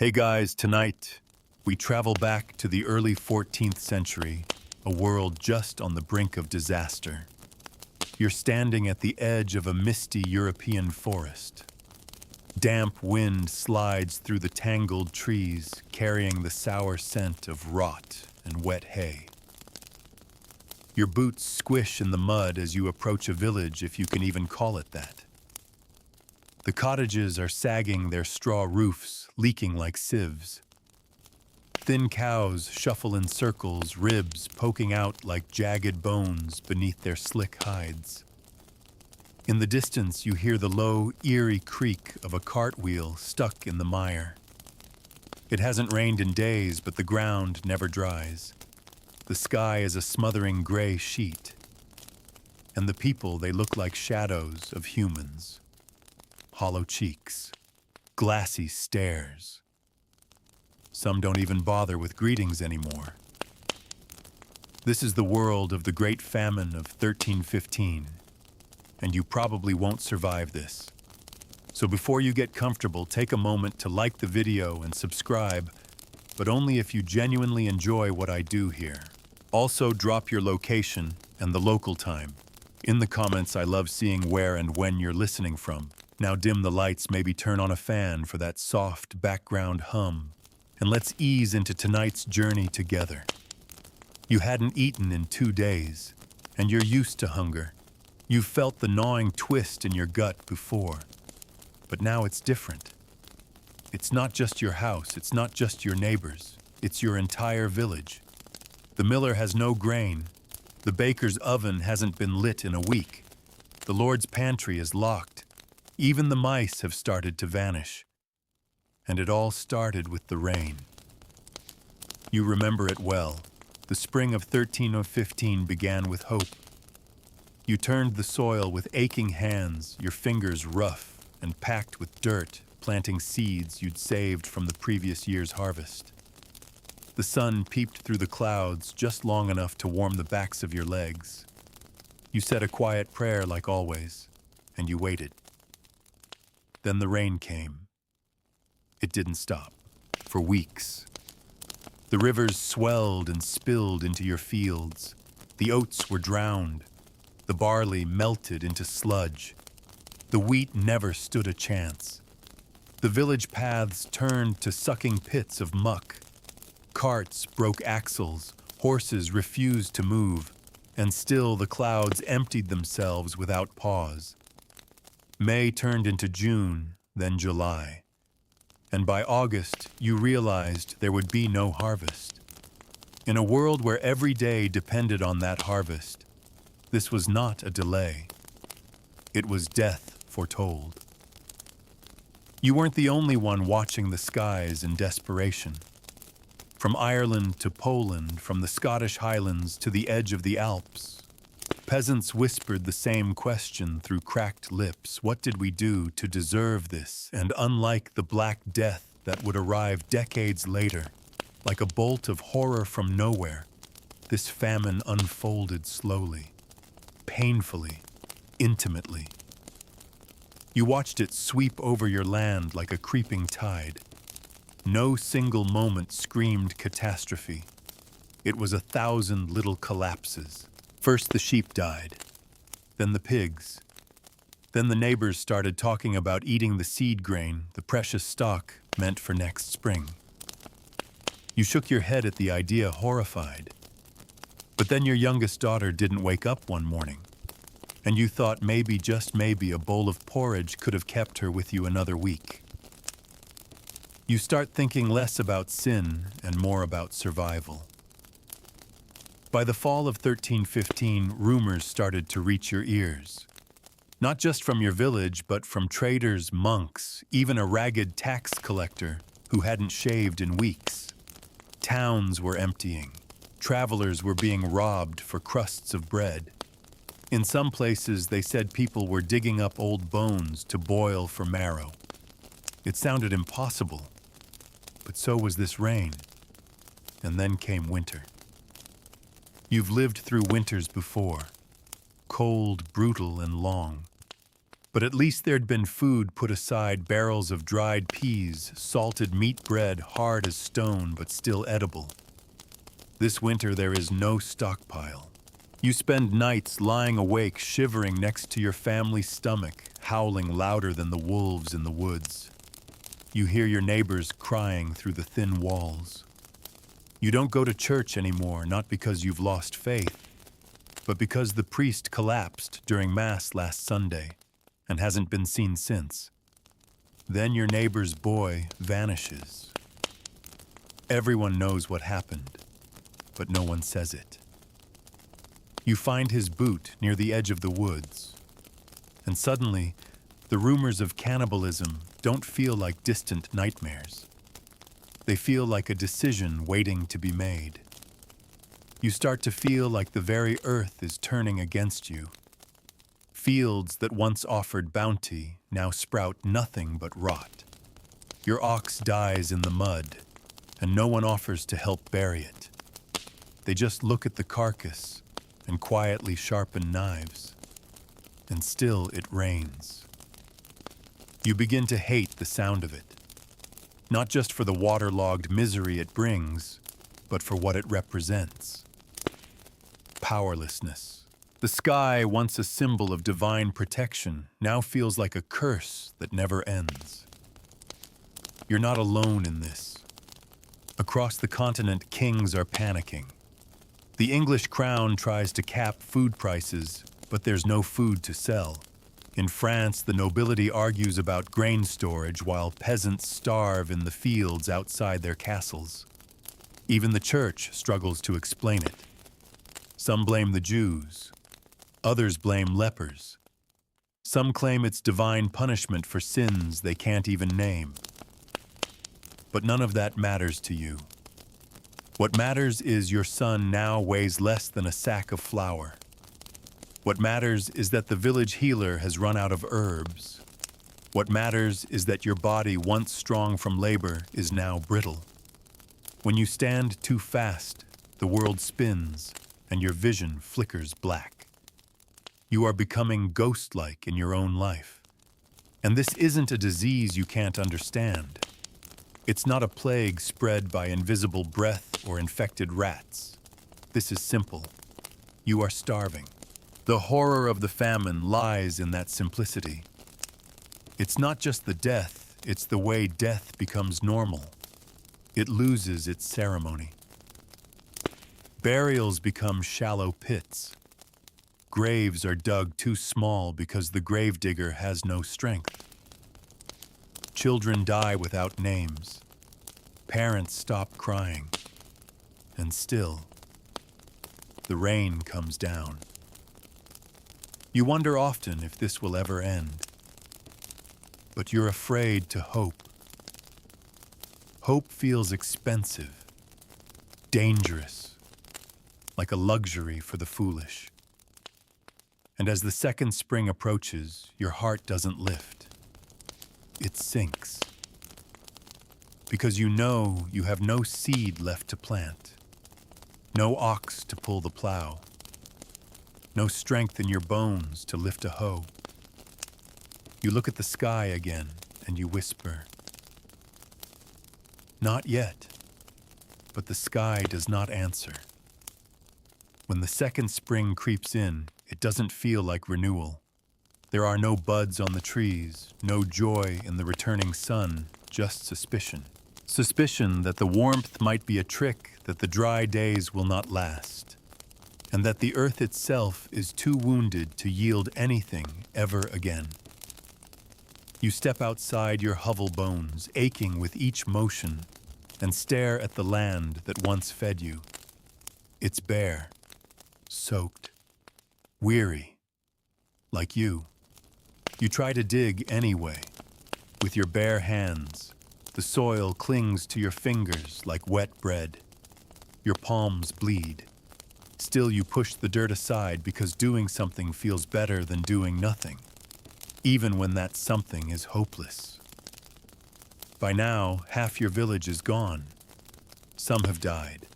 Hey guys, tonight we travel back to the early 14th century, a world just on the brink of disaster. You're standing at the edge of a misty European forest. Damp wind slides through the tangled trees, carrying the sour scent of rot and wet hay. Your boots squish in the mud as you approach a village, if you can even call it that. The cottages are sagging their straw roofs, leaking like sieves. Thin cows shuffle in circles, ribs poking out like jagged bones beneath their slick hides. In the distance, you hear the low, eerie creak of a cartwheel stuck in the mire. It hasn't rained in days, but the ground never dries. The sky is a smothering gray sheet. And the people, they look like shadows of humans. Hollow cheeks, glassy stares. Some don't even bother with greetings anymore. This is the world of the Great Famine of 1315, and you probably won't survive this. So before you get comfortable, take a moment to like the video and subscribe, but only if you genuinely enjoy what I do here. Also, drop your location and the local time. In the comments, I love seeing where and when you're listening from. Now dim the lights, maybe turn on a fan for that soft background hum, and let's ease into tonight's journey together. You hadn't eaten in 2 days, and you're used to hunger. You've felt the gnawing twist in your gut before, but now it's different. It's not just your house, it's not just your neighbors, it's your entire village. The miller has no grain, the baker's oven hasn't been lit in a week, the Lord's pantry is locked. Even the mice have started to vanish. And it all started with the rain. You remember it well. The spring of 1315 began with hope. You turned the soil with aching hands, your fingers rough and packed with dirt, planting seeds you'd saved from the previous year's harvest. The sun peeped through the clouds just long enough to warm the backs of your legs. You said a quiet prayer like always, and you waited. Then the rain came. It didn't stop. For weeks. The rivers swelled and spilled into your fields. The oats were drowned. The barley melted into sludge. The wheat never stood a chance. The village paths turned to sucking pits of muck. Carts broke axles. Horses refused to move. And still the clouds emptied themselves without pause. May turned into June, then July. And by August, you realized there would be no harvest. In a world where every day depended on that harvest, this was not a delay. It was death foretold. You weren't the only one watching the skies in desperation. From Ireland to Poland, from the Scottish Highlands to the edge of the Alps, peasants whispered the same question through cracked lips. What did we do to deserve this? And unlike the Black Death that would arrive decades later, like a bolt of horror from nowhere, this famine unfolded slowly, painfully, intimately. You watched it sweep over your land like a creeping tide. No single moment screamed catastrophe. It was 1,000 little collapses. First the sheep died, then the pigs. Then the neighbors started talking about eating the seed grain, the precious stock meant for next spring. You shook your head at the idea, horrified. But then your youngest daughter didn't wake up one morning, and you thought maybe, just maybe, a bowl of porridge could have kept her with you another week. You start thinking less about sin and more about survival. By the fall of 1315, rumors started to reach your ears. Not just from your village, but from traders, monks, even a ragged tax collector who hadn't shaved in weeks. Towns were emptying. Travelers were being robbed for crusts of bread. In some places, they said people were digging up old bones to boil for marrow. It sounded impossible, but so was this rain. And then came winter. You've lived through winters before, cold, brutal, and long. But at least there'd been food put aside, barrels of dried peas, salted meat bread, hard as stone but still edible. This winter there is no stockpile. You spend nights lying awake, shivering next to your family's stomach, howling louder than the wolves in the woods. You hear your neighbors crying through the thin walls. You don't go to church anymore, not because you've lost faith, but because the priest collapsed during Mass last Sunday and hasn't been seen since. Then your neighbor's boy vanishes. Everyone knows what happened, but no one says it. You find his boot near the edge of the woods, and suddenly, the rumors of cannibalism don't feel like distant nightmares. They feel like a decision waiting to be made. You start to feel like the very earth is turning against you. Fields that once offered bounty now sprout nothing but rot. Your ox dies in the mud, and no one offers to help bury it. They just look at the carcass and quietly sharpen knives. And still it rains. You begin to hate the sound of it, not just for the waterlogged misery it brings, but for what it represents. Powerlessness. The sky, once a symbol of divine protection, now feels like a curse that never ends. You're not alone in this. Across the continent, kings are panicking. The English crown tries to cap food prices, but there's no food to sell. In France, the nobility argues about grain storage while peasants starve in the fields outside their castles. Even the church struggles to explain it. Some blame the Jews. Others blame lepers. Some claim it's divine punishment for sins they can't even name. But none of that matters to you. What matters is your son now weighs less than a sack of flour. What matters is that the village healer has run out of herbs. What matters is that your body, once strong from labor, is now brittle. When you stand too fast, the world spins and your vision flickers black. You are becoming ghost-like in your own life. And this isn't a disease you can't understand. It's not a plague spread by invisible breath or infected rats. This is simple. You are starving. The horror of the famine lies in that simplicity. It's not just the death, it's the way death becomes normal. It loses its ceremony. Burials become shallow pits. Graves are dug too small because the gravedigger has no strength. Children die without names. Parents stop crying. And still, the rain comes down. You wonder often if this will ever end. But you're afraid to hope. Hope feels expensive, dangerous, like a luxury for the foolish. And as the second spring approaches, your heart doesn't lift. It sinks. Because you know you have no seed left to plant, no ox to pull the plow, no strength in your bones to lift a hoe. You look at the sky again and you whisper, "Not yet," but the sky does not answer. When the second spring creeps in, it doesn't feel like renewal. There are no buds on the trees, no joy in the returning sun, just suspicion. Suspicion that the warmth might be a trick, that the dry days will not last, and that the earth itself is too wounded to yield anything ever again. You step outside your hovel bones, aching with each motion, and stare at the land that once fed you. It's bare, soaked, weary, like you. You try to dig anyway, with your bare hands. The soil clings to your fingers like wet bread. Your palms bleed. Still you push the dirt aside because doing something feels better than doing nothing, even when that something is hopeless. By now, half your village is gone. Some have died.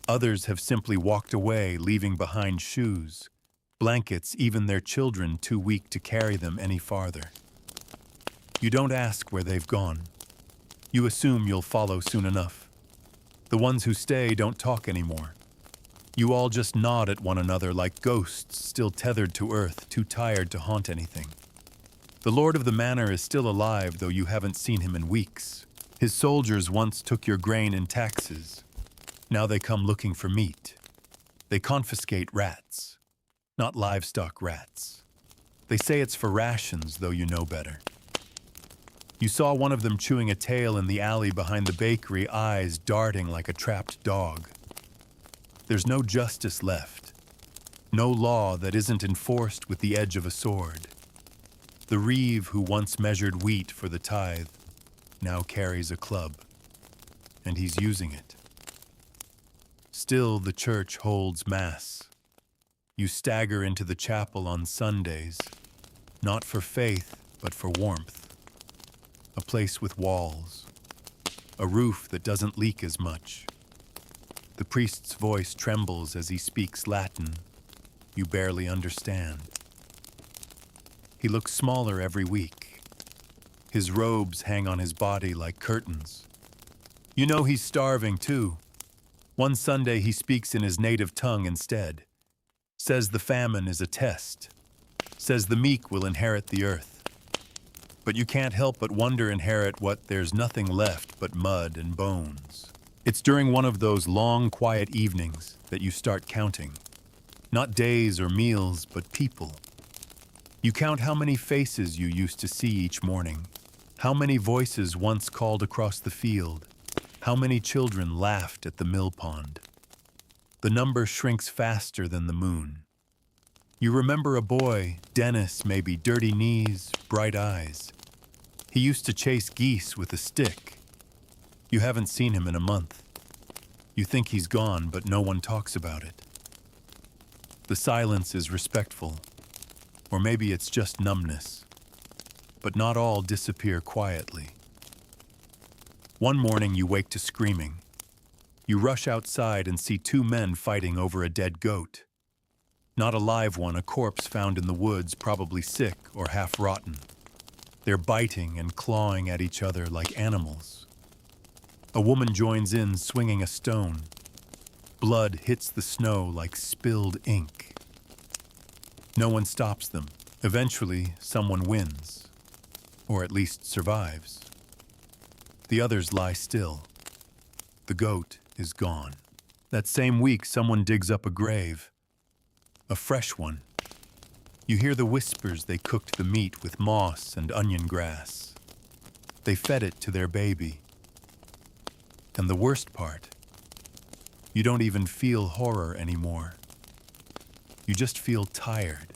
Others have simply walked away, leaving behind shoes, blankets, even their children too weak to carry them any farther. You don't ask where they've gone. You assume you'll follow soon enough. The ones who stay don't talk anymore. You all just nod at one another like ghosts still tethered to earth, too tired to haunt anything. The lord of the manor is still alive, though you haven't seen him in weeks. His soldiers once took your grain and taxes. Now they come looking for meat. They confiscate rats, not livestock rats. They say it's for rations, though you know better. You saw one of them chewing a tail in the alley behind the bakery, eyes darting like a trapped dog. There's no justice left. No law that isn't enforced with the edge of a sword. The reeve who once measured wheat for the tithe now carries a club, and he's using it. Still, the church holds Mass. You stagger into the chapel on Sundays, not for faith, but for warmth. A place with walls, a roof that doesn't leak as much. The priest's voice trembles as he speaks Latin you barely understand. He looks smaller every week. His robes hang on his body like curtains. You know he's starving too. One Sunday he speaks in his native tongue instead. Says the famine is a test. Says the meek will inherit the earth. But you can't help but wonder inherit what there's nothing left but mud and bones. It's during one of those long, quiet evenings that you start counting. Not days or meals, but people. You count how many faces you used to see each morning, how many voices once called across the field, how many children laughed at the mill pond. The number shrinks faster than the moon. You remember a boy, Dennis maybe, dirty knees, bright eyes. He used to chase geese with a stick. You haven't seen him in a month. You think he's gone, but no one talks about it. The silence is respectful, or maybe it's just numbness. But not all disappear quietly. One morning you wake to screaming. You rush outside and see two men fighting over a dead goat. Not a live one, a corpse found in the woods, probably sick or half rotten. They're biting and clawing at each other like animals. A woman joins in, swinging a stone. Blood hits the snow like spilled ink. No one stops them. Eventually, someone wins, or at least survives. The others lie still. The goat is gone. That same week, someone digs up a grave. A fresh one. You hear the whispers they cooked the meat with moss and onion grass. They fed it to their baby. And the worst part, you don't even feel horror anymore. You just feel tired.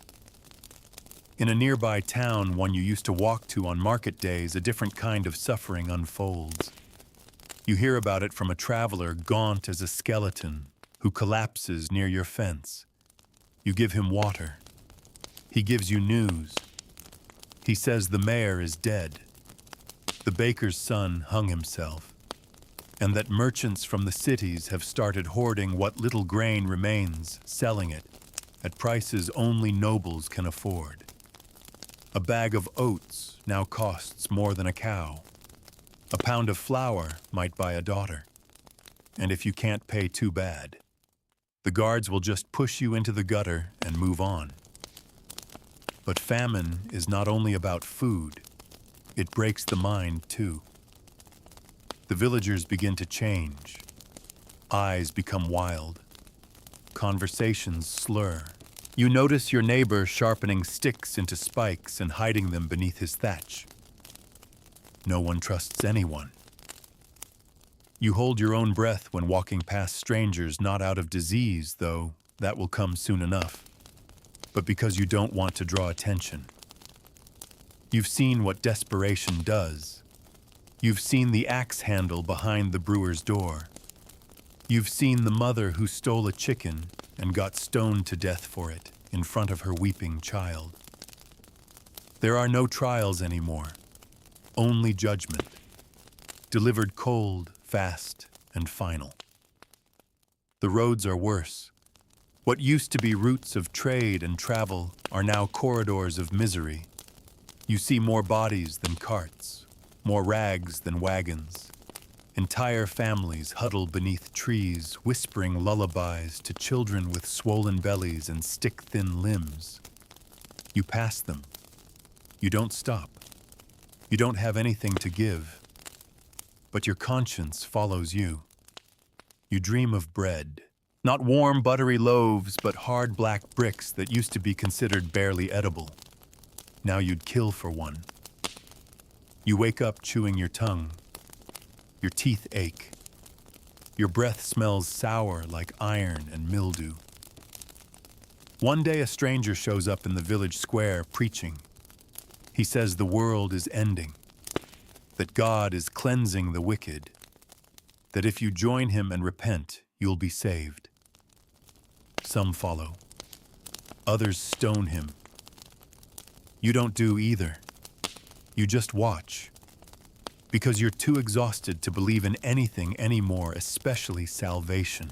In a nearby town, one you used to walk to on market days, a different kind of suffering unfolds. You hear about it from a traveler gaunt as a skeleton who collapses near your fence. You give him water. He gives you news. He says the mayor is dead. The baker's son hung himself. And that merchants from the cities have started hoarding what little grain remains, selling it at prices only nobles can afford. A bag of oats now costs more than a cow. A pound of flour might buy a daughter. And if you can't pay, too bad. The guards will just push you into the gutter and move on. But famine is not only about food, it breaks the mind too. The villagers begin to change. Eyes become wild. Conversations slur. You notice your neighbor sharpening sticks into spikes and hiding them beneath his thatch. No one trusts anyone. You hold your own breath when walking past strangers, not out of disease, though that will come soon enough, but because you don't want to draw attention. You've seen what desperation does. You've seen the axe handle behind the brewer's door. You've seen the mother who stole a chicken and got stoned to death for it in front of her weeping child. There are no trials anymore, only judgment, delivered cold, fast, and final. The roads are worse. What used to be routes of trade and travel are now corridors of misery. You see more bodies than carts, more rags than wagons. Entire families huddle beneath trees, whispering lullabies to children with swollen bellies and stick-thin limbs. You pass them. You don't stop. You don't have anything to give. But your conscience follows you. You dream of bread. Not warm, buttery loaves, but hard black bricks that used to be considered barely edible. Now you'd kill for one. You wake up chewing your tongue. Your teeth ache. Your breath smells sour like iron and mildew. One day a stranger shows up in the village square preaching. He says the world is ending, that God is cleansing the wicked, that if you join him and repent, you'll be saved. Some follow. Others stone him. You don't do either. You just watch. Because you're too exhausted to believe in anything anymore, especially salvation.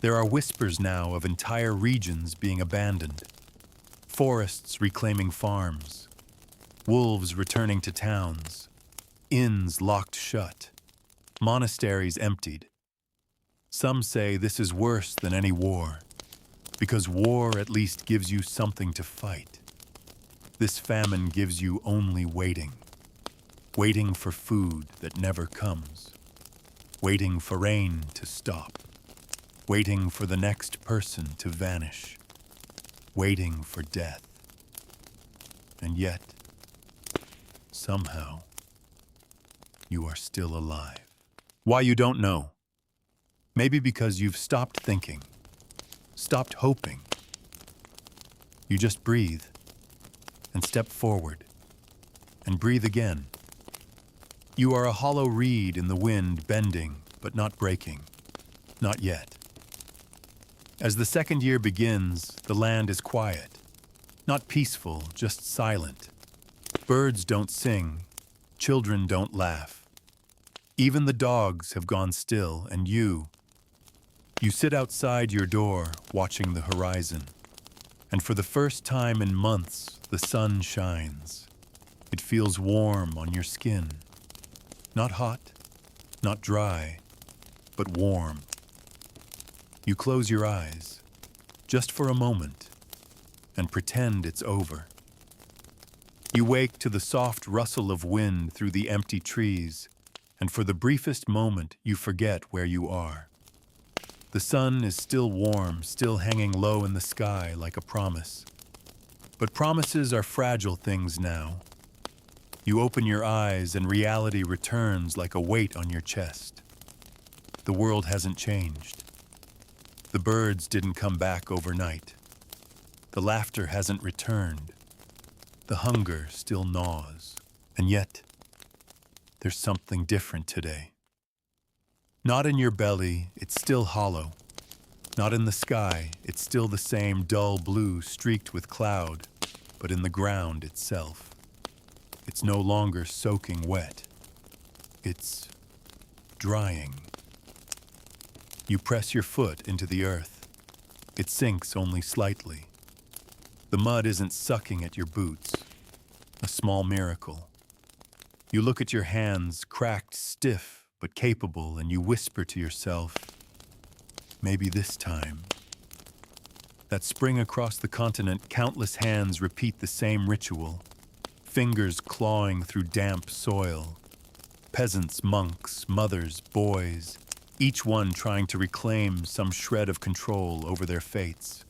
There are whispers now of entire regions being abandoned. Forests reclaiming farms. Wolves returning to towns. Inns locked shut. Monasteries emptied. Some say this is worse than any war, because war at least gives you something to fight. This famine gives you only waiting. Waiting for food that never comes. Waiting for rain to stop. Waiting for the next person to vanish. Waiting for death. And yet, somehow, you are still alive. Why you don't know. Maybe because you've stopped thinking, stopped hoping. You just breathe and step forward and breathe again. You are a hollow reed in the wind, bending but not breaking. Not yet. As the second year begins, the land is quiet. Not peaceful, just silent. Birds don't sing. Children don't laugh. Even the dogs have gone still, and you sit outside your door, watching the horizon. And for the first time in months, the sun shines. It feels warm on your skin. Not hot, not dry, but warm. You close your eyes, just for a moment, and pretend it's over. You wake to the soft rustle of wind through the empty trees, and for the briefest moment you forget where you are. The sun is still warm, still hanging low in the sky like a promise. But promises are fragile things now. You open your eyes and reality returns like a weight on your chest. The world hasn't changed. The birds didn't come back overnight. The laughter hasn't returned. The hunger still gnaws. And yet, there's something different today. Not in your belly, it's still hollow. Not in the sky, it's still the same dull blue streaked with cloud, but in the ground itself. It's no longer soaking wet. It's drying. You press your foot into the earth. It sinks only slightly. The mud isn't sucking at your boots. A small miracle. You look at your hands, cracked, stiff, but capable, and you whisper to yourself, maybe this time. That spring across the continent, countless hands repeat the same ritual, fingers clawing through damp soil. Peasants, monks, mothers, boys, each one trying to reclaim some shred of control over their fates.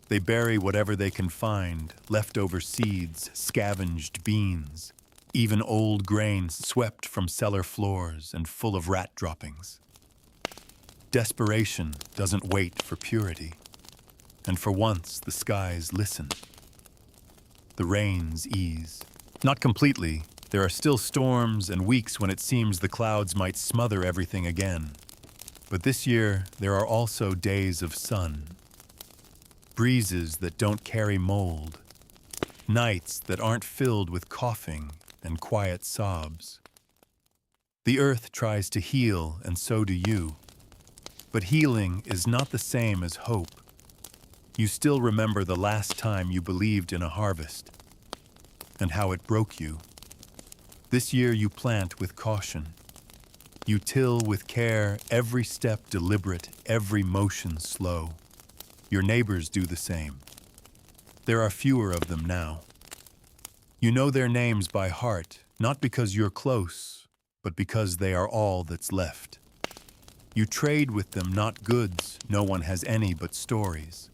They bury whatever they can find, leftover seeds, scavenged beans, even old grain swept from cellar floors and full of rat droppings. Desperation doesn't wait for purity, and for once the skies listen. The rains ease. Not completely. There are still storms and weeks when it seems the clouds might smother everything again. But this year, there are also days of sun. Breezes that don't carry mold. Nights that aren't filled with coughing and quiet sobs. The earth tries to heal, and so do you. But healing is not the same as hope. You still remember the last time you believed in a harvest and how it broke you. This year you plant with caution. You till with care, every step deliberate, every motion slow. Your neighbors do the same. There are fewer of them now. You know their names by heart, not because you're close, but because they are all that's left. You trade with them not goods, no one has any but stories.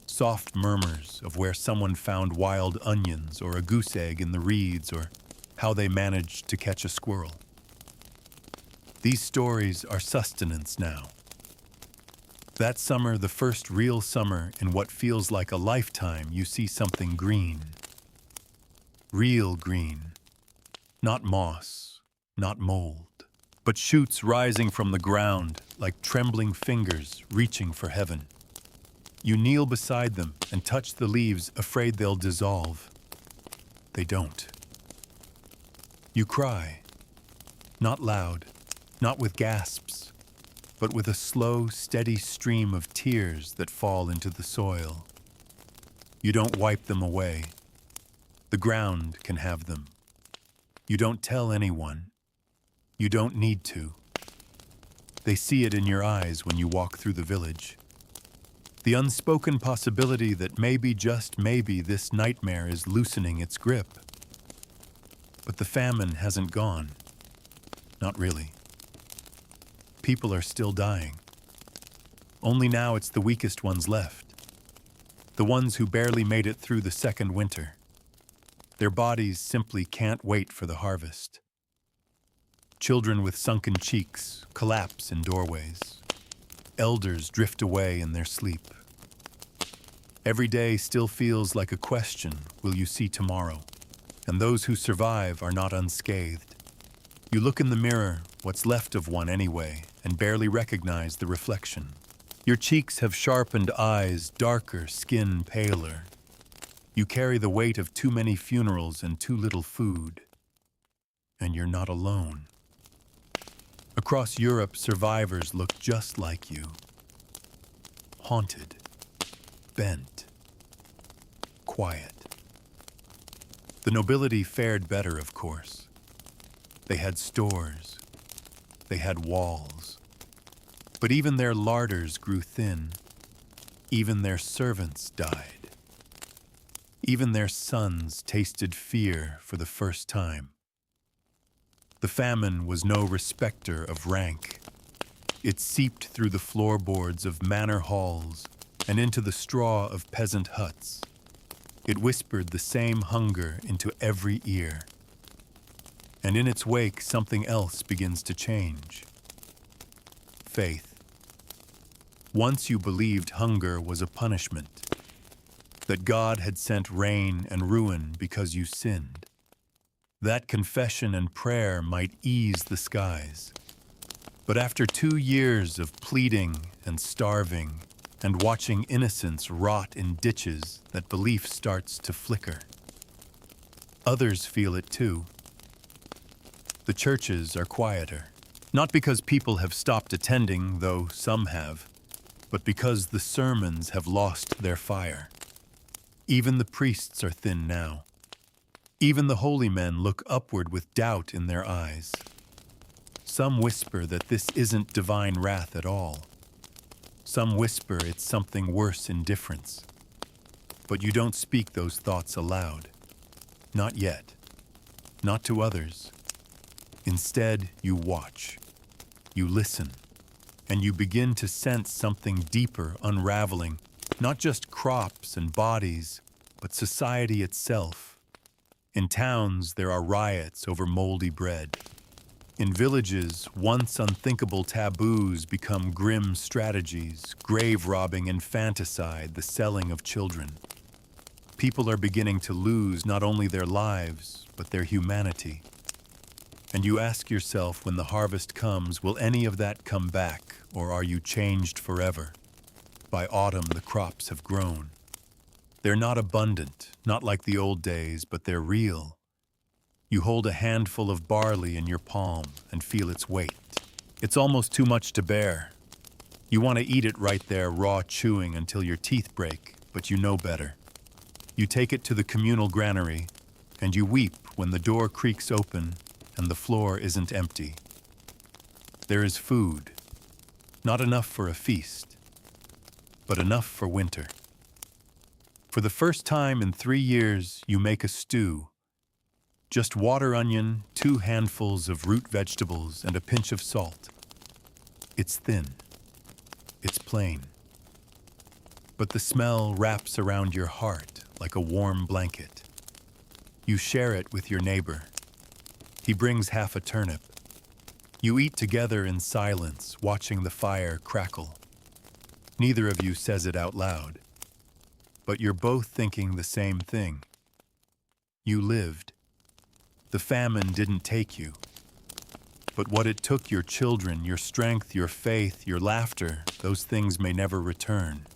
Soft murmurs of where someone found wild onions or a goose egg in the reeds or how they managed to catch a squirrel. These stories are sustenance now. That summer, the first real summer in what feels like a lifetime, you see something green. Real green. Not moss, not mold, but shoots rising from the ground like trembling fingers reaching for heaven. You kneel beside them and touch the leaves, afraid they'll dissolve. They don't. You cry, not loud, not with gasps, but with a slow, steady stream of tears that fall into the soil. You don't wipe them away. The ground can have them. You don't tell anyone. You don't need to. They see it in your eyes when you walk through the village. The unspoken possibility that maybe, just maybe, this nightmare is loosening its grip. But the famine hasn't gone. Not really. People are still dying. Only now it's the weakest ones left. The ones who barely made it through the second winter. Their bodies simply can't wait for the harvest. Children with sunken cheeks collapse in doorways. Elders drift away in their sleep. Every day still feels like a question, will you see tomorrow? And those who survive are not unscathed. You look in the mirror, what's left of one anyway, and barely recognize the reflection. Your cheeks have sharpened eyes, darker, skin paler. You carry the weight of too many funerals and too little food. And you're not alone. Across Europe, survivors look just like you. Haunted, bent, quiet. The nobility fared better, of course. They had stores. They had walls. But even their larders grew thin. Even their servants died. Even their sons tasted fear for the first time. The famine was no respecter of rank. It seeped through the floorboards of manor halls and into the straw of peasant huts. It whispered the same hunger into every ear. And in its wake, something else begins to change. Faith. Once you believed hunger was a punishment, that God had sent rain and ruin because you sinned. That confession and prayer might ease the skies. But after 2 years of pleading and starving and watching innocence rot in ditches, that belief starts to flicker. Others feel it too. The churches are quieter, not because people have stopped attending, though some have, but because the sermons have lost their fire. Even the priests are thin now. Even the holy men look upward with doubt in their eyes. Some whisper that this isn't divine wrath at all. Some whisper it's something worse, indifference. But you don't speak those thoughts aloud. Not yet. Not to others. Instead, you watch. You listen. And you begin to sense something deeper unraveling, not just crops and bodies, but society itself. In towns, there are riots over moldy bread. In villages, once unthinkable taboos become grim strategies, grave robbing, infanticide, the selling of children. People are beginning to lose not only their lives, but their humanity. And you ask yourself, when the harvest comes, will any of that come back, or are you changed forever? By autumn, the crops have grown. They're not abundant, not like the old days, but they're real. You hold a handful of barley in your palm and feel its weight. It's almost too much to bear. You want to eat it right there, raw chewing until your teeth break, but you know better. You take it to the communal granary, and you weep when the door creaks open and the floor isn't empty. There is food, not enough for a feast, but enough for winter. For the first time in 3 years, you make a stew. Just water onion, 2 handfuls of root vegetables, and a pinch of salt. It's thin. It's plain. But the smell wraps around your heart like a warm blanket. You share it with your neighbor. He brings half a turnip. You eat together in silence, watching the fire crackle. Neither of you says it out loud, but you're both thinking the same thing. You lived. The famine didn't take you. But what it took your children, your strength, your faith, your laughter, those things may never return.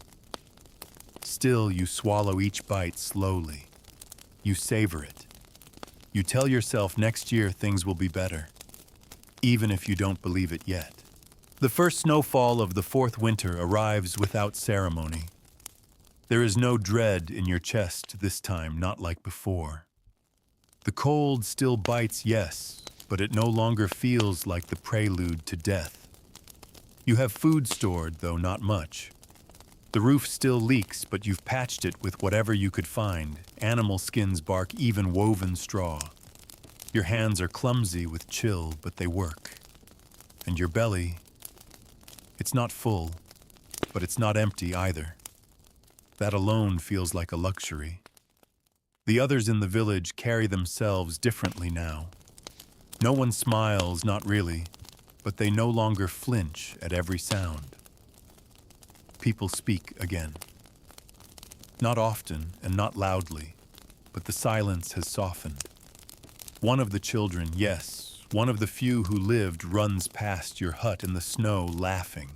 Still, you swallow each bite slowly. You savor it. You tell yourself next year things will be better, even if you don't believe it yet. The first snowfall of the 4th winter arrives without ceremony. There is no dread in your chest this time, not like before. The cold still bites, yes, but it no longer feels like the prelude to death. You have food stored, though not much. The roof still leaks, but you've patched it with whatever you could find, animal skins, bark, even woven straw. Your hands are clumsy with chill, but they work. And your belly, it's not full, but it's not empty either. That alone feels like a luxury. The others in the village carry themselves differently now. No one smiles, not really, but they no longer flinch at every sound. People speak again. Not often and not loudly, but the silence has softened. One of the children, yes, one of the few who lived, runs past your hut in the snow laughing.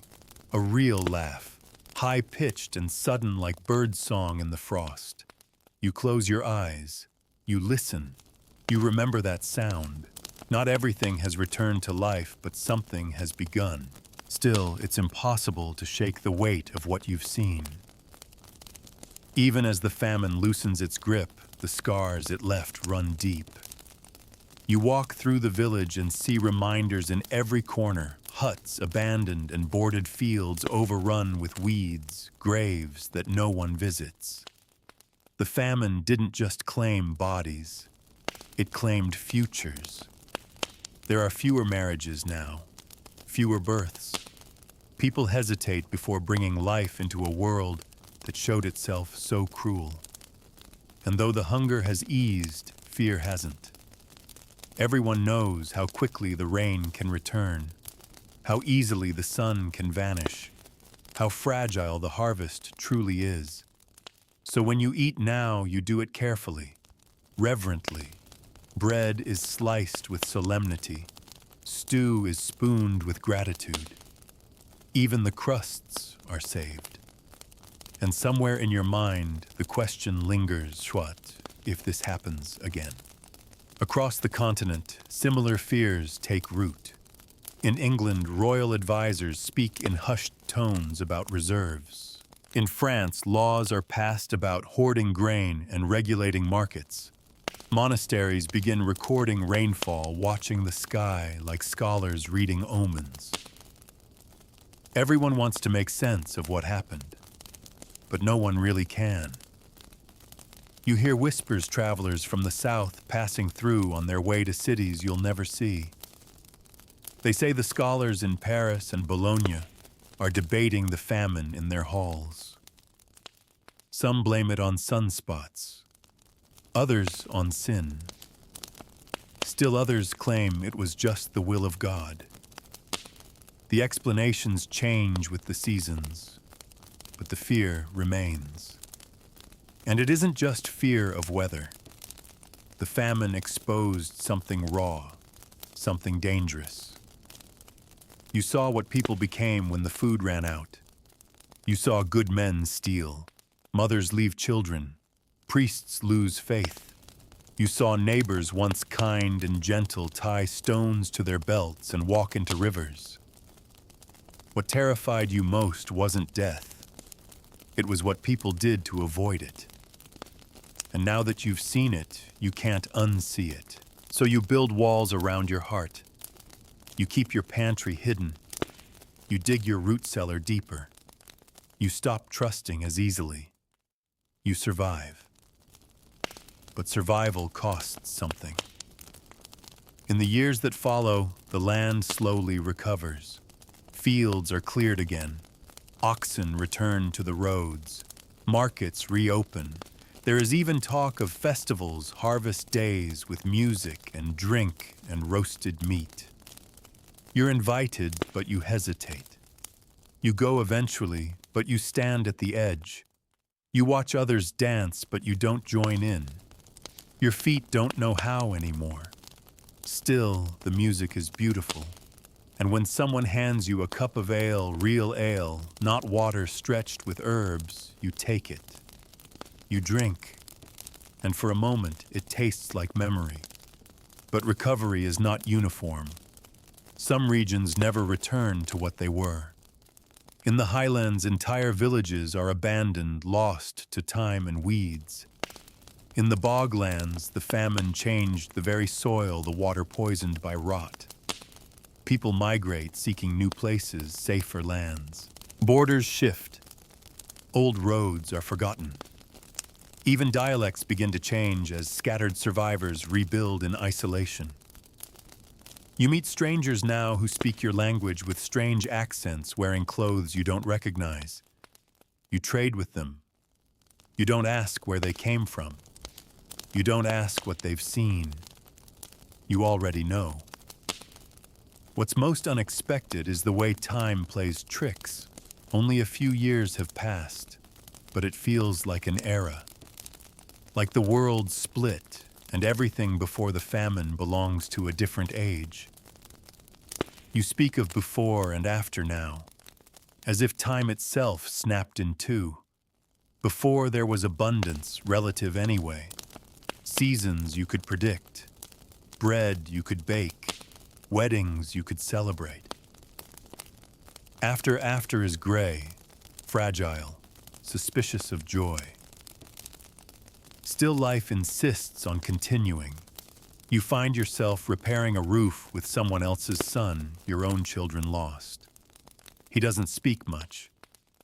A real laugh, high-pitched and sudden like bird song in the frost. You close your eyes. You listen. You remember that sound. Not everything has returned to life, but something has begun. Still, it's impossible to shake the weight of what you've seen. Even as the famine loosens its grip, the scars it left run deep. You walk through the village and see reminders in every corner, huts abandoned and boarded fields overrun with weeds, graves that no one visits. The famine didn't just claim bodies, it claimed futures. There are fewer marriages now, fewer births. People hesitate before bringing life into a world that showed itself so cruel. And though the hunger has eased, fear hasn't. Everyone knows how quickly the rain can return, how easily the sun can vanish, how fragile the harvest truly is. So when you eat now, you do it carefully, reverently. Bread is sliced with solemnity. Stew is spooned with gratitude. Even the crusts are saved. And somewhere in your mind, the question lingers, what if this happens again? Across the continent, similar fears take root. In England, royal advisors speak in hushed tones about reserves. In France, laws are passed about hoarding grain and regulating markets. Monasteries begin recording rainfall, watching the sky like scholars reading omens. Everyone wants to make sense of what happened, but no one really can. You hear whispers, travelers from the south passing through on their way to cities you'll never see. They say the scholars in Paris and Bologna are debating the famine in their halls. Some blame it on sunspots, others on sin. Still others claim it was just the will of God. The explanations change with the seasons, but the fear remains. And it isn't just fear of weather. The famine exposed something raw, something dangerous. You saw what people became when the food ran out. You saw good men steal, mothers leave children, priests lose faith. You saw neighbors once kind and gentle tie stones to their belts and walk into rivers. What terrified you most wasn't death. It was what people did to avoid it. And now that you've seen it, you can't unsee it. So you build walls around your heart. You keep your pantry hidden. You dig your root cellar deeper. You stop trusting as easily. You survive. But survival costs something. In the years that follow, the land slowly recovers. Fields are cleared again. Oxen return to the roads. Markets reopen. There is even talk of festivals, harvest days with music and drink and roasted meat. You're invited, but you hesitate. You go eventually, but you stand at the edge. You watch others dance, but you don't join in. Your feet don't know how anymore. Still, the music is beautiful. And when someone hands you a cup of ale, real ale, not water stretched with herbs, you take it. You drink. And for a moment, it tastes like memory. But recovery is not uniform. Some regions never return to what they were. In the highlands, entire villages are abandoned, lost to time and weeds. In the boglands, the famine changed the very soil, the water poisoned by rot. People migrate, seeking new places, safer lands. Borders shift. Old roads are forgotten. Even dialects begin to change as scattered survivors rebuild in isolation. You meet strangers now who speak your language with strange accents, wearing clothes you don't recognize. You trade with them. You don't ask where they came from. You don't ask what they've seen. You already know. What's most unexpected is the way time plays tricks. Only a few years have passed, but it feels like an era. Like the world split, and everything before the famine belongs to a different age. You speak of before and after now, as if time itself snapped in two. Before there was abundance, relative anyway. Seasons you could predict. Bread you could bake. Weddings you could celebrate. After is gray, fragile, suspicious of joy. Still life insists on continuing. You find yourself repairing a roof with someone else's son, your own children lost. He doesn't speak much,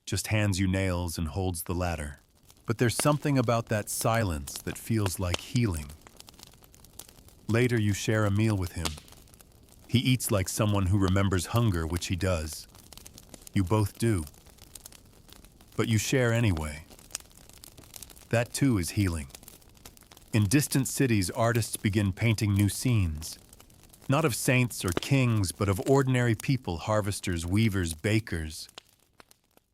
just hands you nails and holds the ladder. But there's something about that silence that feels like healing. Later you share a meal with him. He eats like someone who remembers hunger, which he does. You both do. But you share anyway. That too is healing. In distant cities, artists begin painting new scenes. Not of saints or kings, but of ordinary people, harvesters, weavers, bakers.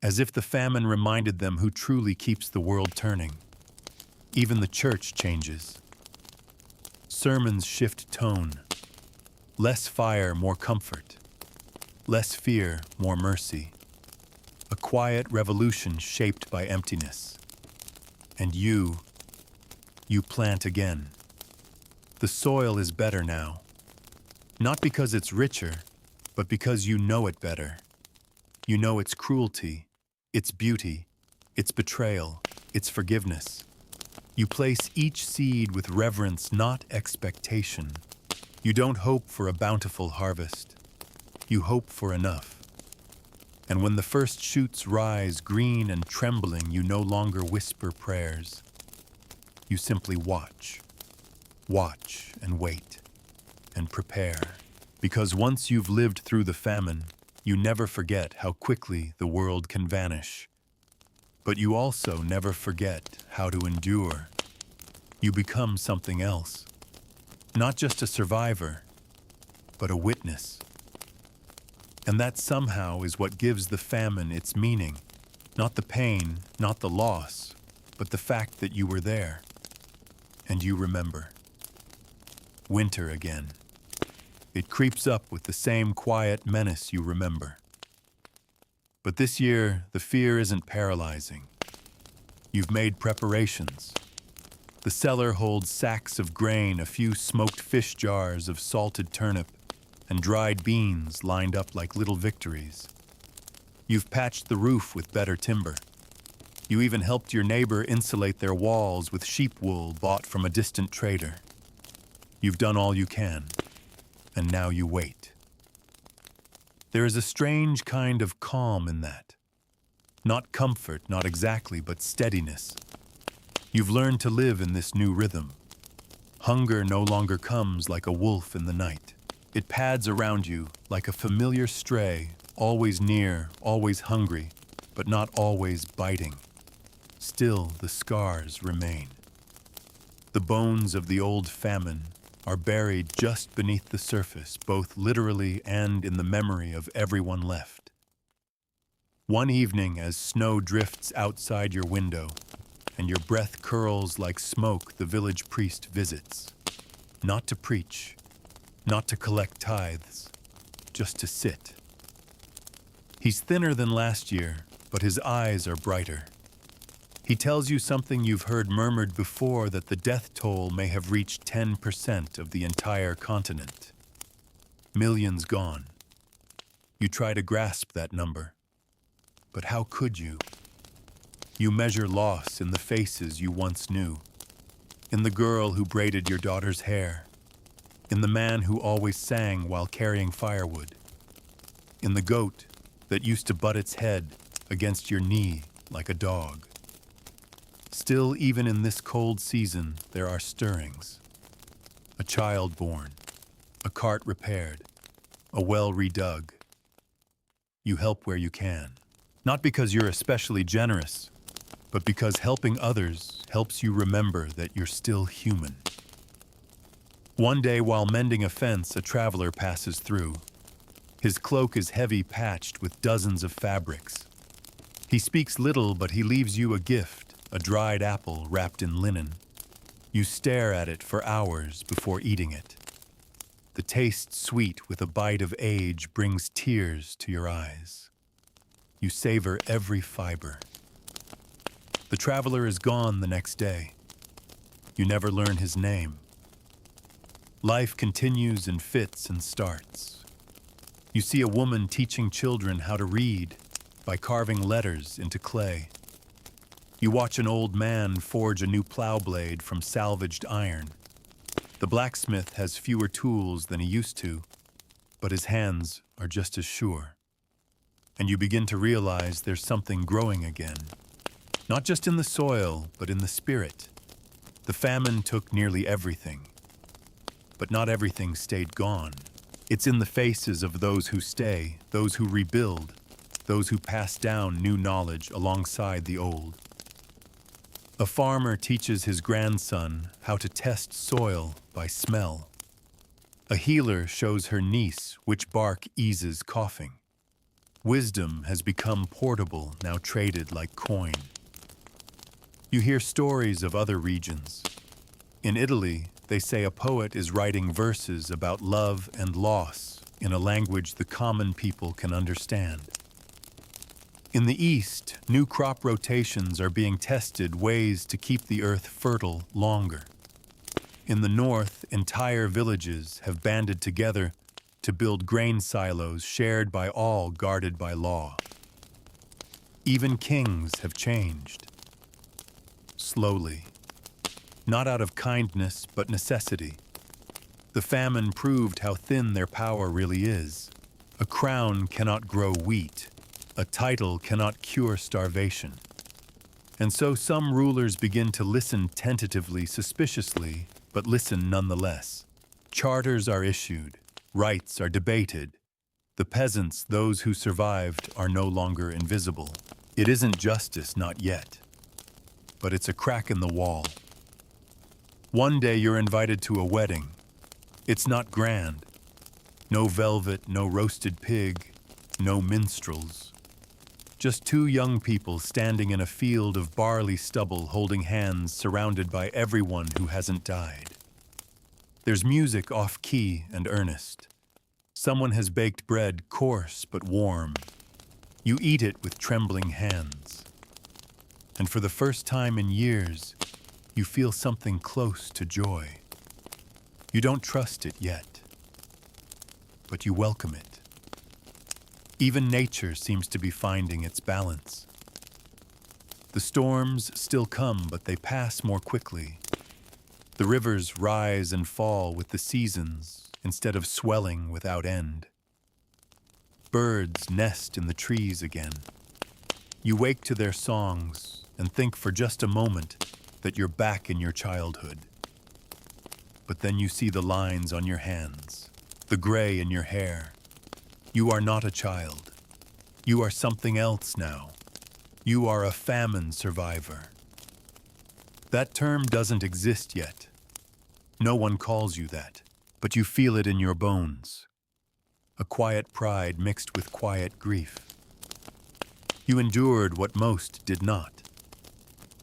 As if the famine reminded them who truly keeps the world turning. Even the church changes. Sermons shift tone. Less fire, more comfort. Less fear, more mercy. A quiet revolution shaped by emptiness. And you plant again. The soil is better now. Not because it's richer, but because you know it better. You know its cruelty, its beauty, its betrayal, its forgiveness. You place each seed with reverence, not expectation. You don't hope for a bountiful harvest. You hope for enough. And when the first shoots rise, green and trembling, you no longer whisper prayers. You simply watch. Watch and wait and prepare. Because once you've lived through the famine, you never forget how quickly the world can vanish. But you also never forget how to endure. You become something else. Not just a survivor, but a witness. And that somehow is what gives the famine its meaning. Not the pain, not the loss, but the fact that you were there. And you remember. Winter again. It creeps up with the same quiet menace you remember. But this year, the fear isn't paralyzing. You've made preparations. The cellar holds sacks of grain, a few smoked fish jars of salted turnip, and dried beans lined up like little victories. You've patched the roof with better timber. You even helped your neighbor insulate their walls with sheep wool bought from a distant trader. You've done all you can, and now you wait. There is a strange kind of calm in that. Not comfort, not exactly, but steadiness. You've learned to live in this new rhythm. Hunger no longer comes like a wolf in the night. It pads around you like a familiar stray, always near, always hungry, but not always biting. Still, the scars remain. The bones of the old famine are buried just beneath the surface, both literally and in the memory of everyone left. One evening, as snow drifts outside your window and your breath curls like smoke, the village priest visits. Not to preach, not to collect tithes, just to sit. He's thinner than last year, but his eyes are brighter. He tells you something you've heard murmured before, that the death toll may have reached 10% of the entire continent. Millions gone. You try to grasp that number. But how could you? You measure loss in the faces you once knew, in the girl who braided your daughter's hair, in the man who always sang while carrying firewood, in the goat that used to butt its head against your knee like a dog. Still, even in this cold season, there are stirrings. A child born, a cart repaired, a well redug. You help where you can, not because you're especially generous, but because helping others helps you remember that you're still human. One day, while mending a fence, a traveler passes through. His cloak is heavy, patched with dozens of fabrics. He speaks little, but he leaves you a gift. A dried apple wrapped in linen. You stare at it for hours before eating it. The taste, sweet with a bite of age, brings tears to your eyes. You savor every fiber. The traveler is gone the next day. You never learn his name. Life continues in fits and starts. You see a woman teaching children how to read by carving letters into clay. You watch an old man forge a new plow blade from salvaged iron. The blacksmith has fewer tools than he used to, but his hands are just as sure. And you begin to realize there's something growing again. Not just in the soil, but in the spirit. The famine took nearly everything, but not everything stayed gone. It's in the faces of those who stay, those who rebuild, those who pass down new knowledge alongside the old. A farmer teaches his grandson how to test soil by smell. A healer shows her niece which bark eases coughing. Wisdom has become portable, now traded like coin. You hear stories of other regions. In Italy, they say a poet is writing verses about love and loss in a language the common people can understand. In the East, new crop rotations are being tested, ways to keep the earth fertile longer. In the North, entire villages have banded together to build grain silos shared by all, guarded by law. Even kings have changed. Slowly. Not out of kindness, but necessity. The famine proved how thin their power really is. A crown cannot grow wheat. A title cannot cure starvation. And so some rulers begin to listen tentatively, suspiciously, but listen nonetheless. Charters are issued. Rights are debated. The peasants, those who survived, are no longer invisible. It isn't justice, not yet. But it's a crack in the wall. One day you're invited to a wedding. It's not grand. No velvet, no roasted pig, no minstrels. Just two young people standing in a field of barley stubble, holding hands, surrounded by everyone who hasn't died. There's music off-key and earnest. Someone has baked bread, coarse but warm. You eat it with trembling hands. And for the first time in years, you feel something close to joy. You don't trust it yet, but you welcome it. Even nature seems to be finding its balance. The storms still come, but they pass more quickly. The rivers rise and fall with the seasons instead of swelling without end. Birds nest in the trees again. You wake to their songs and think for just a moment that you're back in your childhood. But then you see the lines on your hands, the gray in your hair. You are not a child. You are something else now. You are a famine survivor. That term doesn't exist yet. No one calls you that, but you feel it in your bones. A quiet pride mixed with quiet grief. You endured what most did not.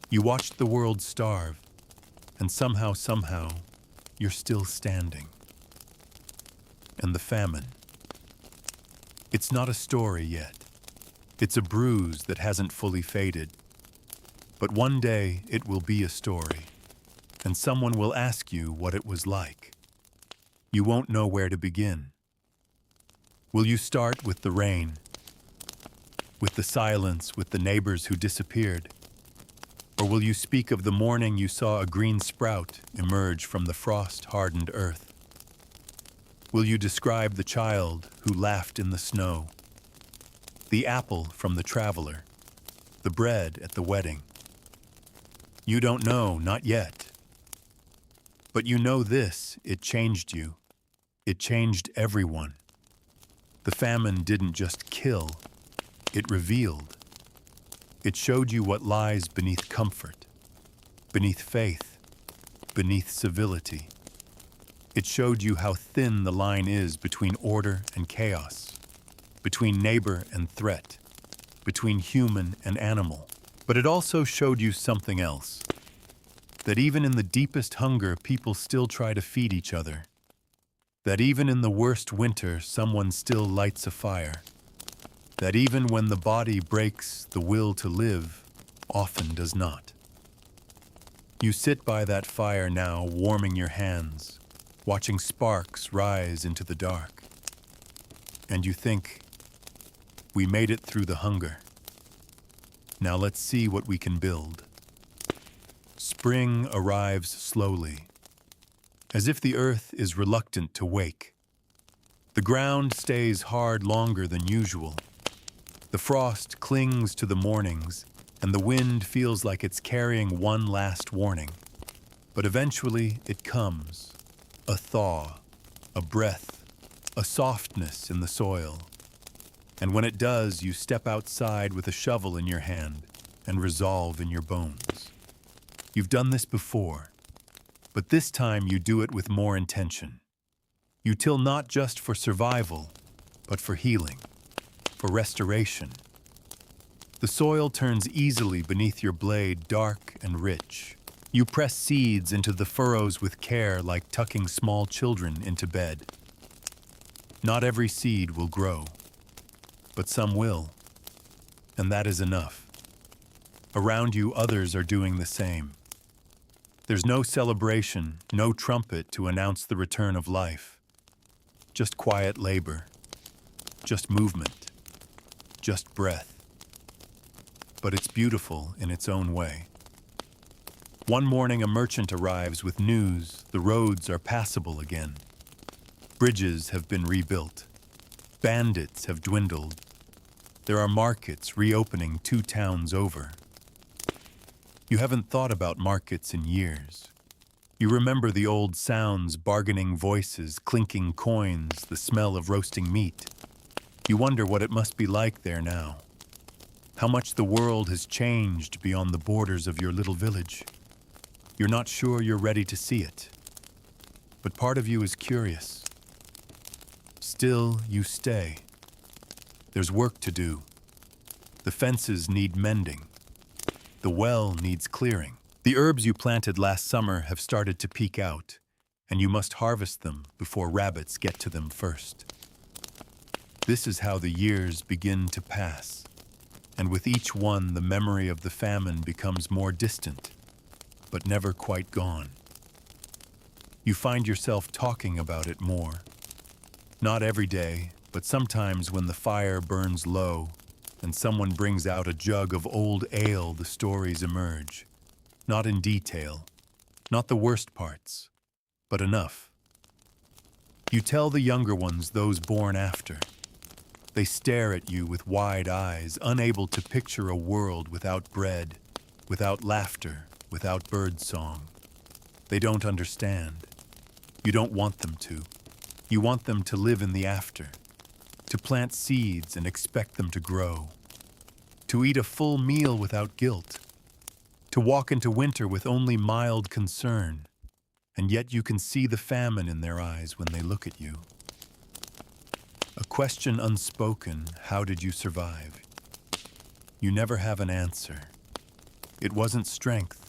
You watched the world starve, and somehow, you're still standing. And the famine. It's not a story yet. It's a bruise that hasn't fully faded. But one day it will be a story, and someone will ask you what it was like. You won't know where to begin. Will you start with the rain? With the silence, with the neighbors who disappeared? Or will you speak of the morning you saw a green sprout emerge from the frost-hardened earth? Will you describe the child who laughed in the snow? The apple from the traveler? The bread at the wedding? You don't know, not yet. But you know this, it changed you. It changed everyone. The famine didn't just kill, it revealed. It showed you what lies beneath comfort, beneath faith, beneath civility. It showed you how thin the line is between order and chaos, between neighbor and threat, between human and animal. But it also showed you something else, that even in the deepest hunger, people still try to feed each other. That even in the worst winter, someone still lights a fire. That even when the body breaks, the will to live often does not. You sit by that fire now, warming your hands, watching sparks rise into the dark. And you think, we made it through the hunger. Now let's see what we can build. Spring arrives slowly, as if the earth is reluctant to wake. The ground stays hard longer than usual. The frost clings to the mornings, and the wind feels like it's carrying one last warning. But eventually it comes, a thaw, a breath, a softness in the soil. And when it does, you step outside with a shovel in your hand and resolve in your bones. You've done this before, but this time you do it with more intention. You till not just for survival, but for healing, for restoration. The soil turns easily beneath your blade, dark and rich. You press seeds into the furrows with care, like tucking small children into bed. Not every seed will grow, but some will, and that is enough. Around you, others are doing the same. There's no celebration, no trumpet to announce the return of life. Just quiet labor, just movement, just breath. But it's beautiful in its own way. One morning, a merchant arrives with news the roads are passable again. Bridges have been rebuilt. Bandits have dwindled. There are markets reopening 2 towns over. You haven't thought about markets in years. You remember the old sounds, bargaining voices, clinking coins, the smell of roasting meat. You wonder what it must be like there now. How much the world has changed beyond the borders of your little village. You're not sure you're ready to see it. But part of you is curious. Still, you stay. There's work to do. The fences need mending. The well needs clearing. The herbs you planted last summer have started to peek out, and you must harvest them before rabbits get to them first. This is how the years begin to pass, and with each one the memory of the famine becomes more distant, but never quite gone. You find yourself talking about it more. Not every day, But sometimes when the fire burns low and someone brings out a jug of old ale, the stories emerge. Not in detail, not the worst parts, but enough. You tell the younger ones, those born after. They stare at you with wide eyes, unable to picture a world without bread, without laughter, without birdsong. They don't understand. You don't want them to. You want them to live in the after, to plant seeds and expect them to grow, to eat a full meal without guilt, to walk into winter with only mild concern, and yet you can see the famine in their eyes when they look at you. A question unspoken, how did you survive? You never have an answer. It wasn't strength.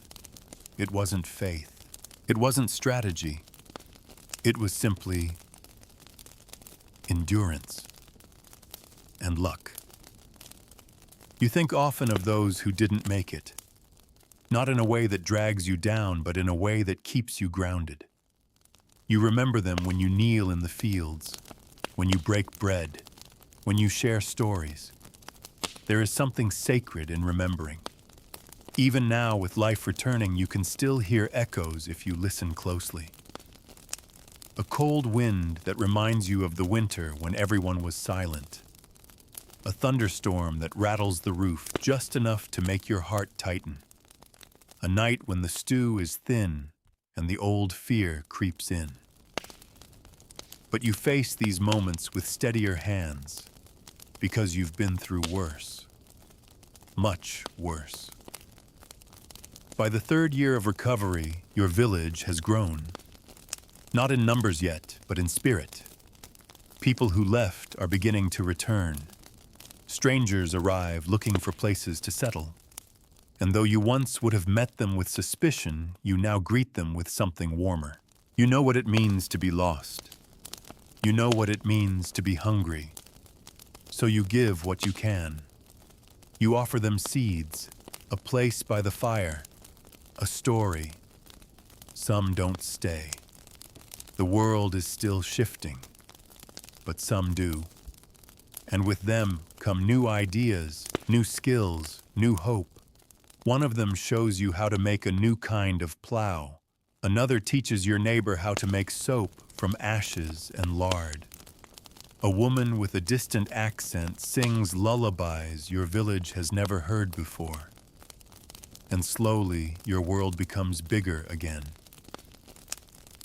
It wasn't faith. It wasn't strategy. It was simply endurance and luck. You think often of those who didn't make it, not in a way that drags you down, but in a way that keeps you grounded. You remember them when you kneel in the fields, when you break bread, when you share stories. There is something sacred in remembering. Even now, with life returning, you can still hear echoes if you listen closely. A cold wind that reminds you of the winter when everyone was silent. A thunderstorm that rattles the roof just enough to make your heart tighten. A night when the stew is thin and the old fear creeps in. But you face these moments with steadier hands because you've been through worse. Much worse. By the third year of recovery, your village has grown. Not in numbers yet, but in spirit. People who left are beginning to return. Strangers arrive looking for places to settle. And though you once would have met them with suspicion, you now greet them with something warmer. You know what it means to be lost. You know what it means to be hungry. So you give what you can. You offer them seeds, a place by the fire, a story. Some don't stay. The world is still shifting, but some do. And with them come new ideas, new skills, new hope. One of them shows you how to make a new kind of plow. Another teaches your neighbor how to make soap from ashes and lard. A woman with a distant accent sings lullabies your village has never heard before. And slowly, your world becomes bigger again.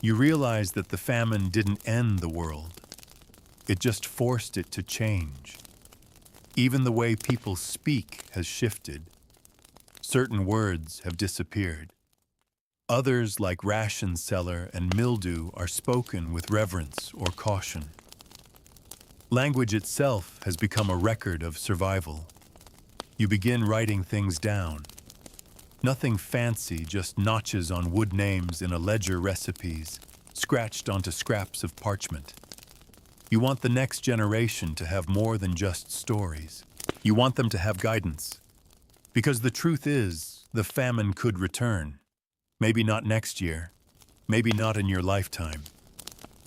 You realize that the famine didn't end the world. It just forced it to change. Even the way people speak has shifted. Certain words have disappeared. Others, like ration cellar and mildew, are spoken with reverence or caution. Language itself has become a record of survival. You begin writing things down. Nothing fancy, just notches on wood names in a ledger, recipes, scratched onto scraps of parchment. You want the next generation to have more than just stories. You want them to have guidance. Because the truth is, the famine could return. Maybe not next year, maybe not in your lifetime.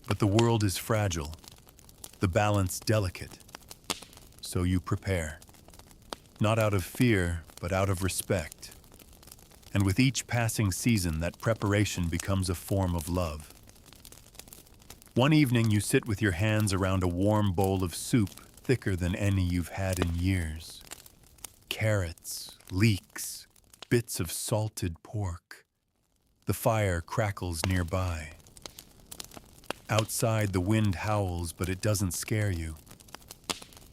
But the world is fragile, the balance delicate. So you prepare. Not out of fear, but out of respect. And with each passing season, that preparation becomes a form of love. One evening, you sit with your hands around a warm bowl of soup thicker than any you've had in years. Carrots, leeks, bits of salted pork. The fire crackles nearby. Outside, the wind howls, but it doesn't scare you.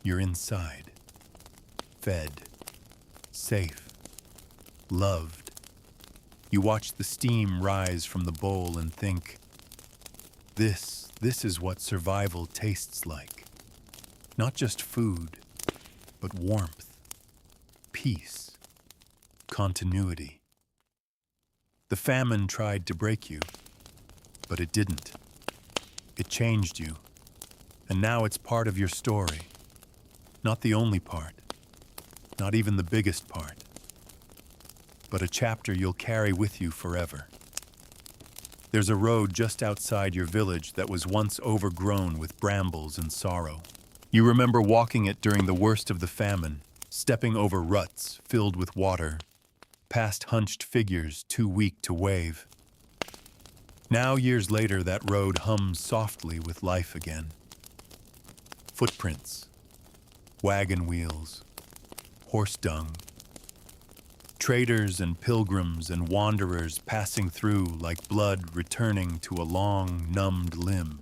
You're inside. Fed. Safe. Loved. You watch the steam rise from the bowl and think, this is what survival tastes like. Not just food, but warmth, peace, continuity. The famine tried to break you, but it didn't. It changed you, and now it's part of your story. Not the only part, not even the biggest part, but a chapter you'll carry with you forever. There's a road just outside your village that was once overgrown with brambles and sorrow. You remember walking it during the worst of the famine, stepping over ruts filled with water, past hunched figures too weak to wave. Now, years later, that road hums softly with life again. Footprints, wagon wheels, horse dung, traders and pilgrims and wanderers passing through like blood returning to a long, numbed limb.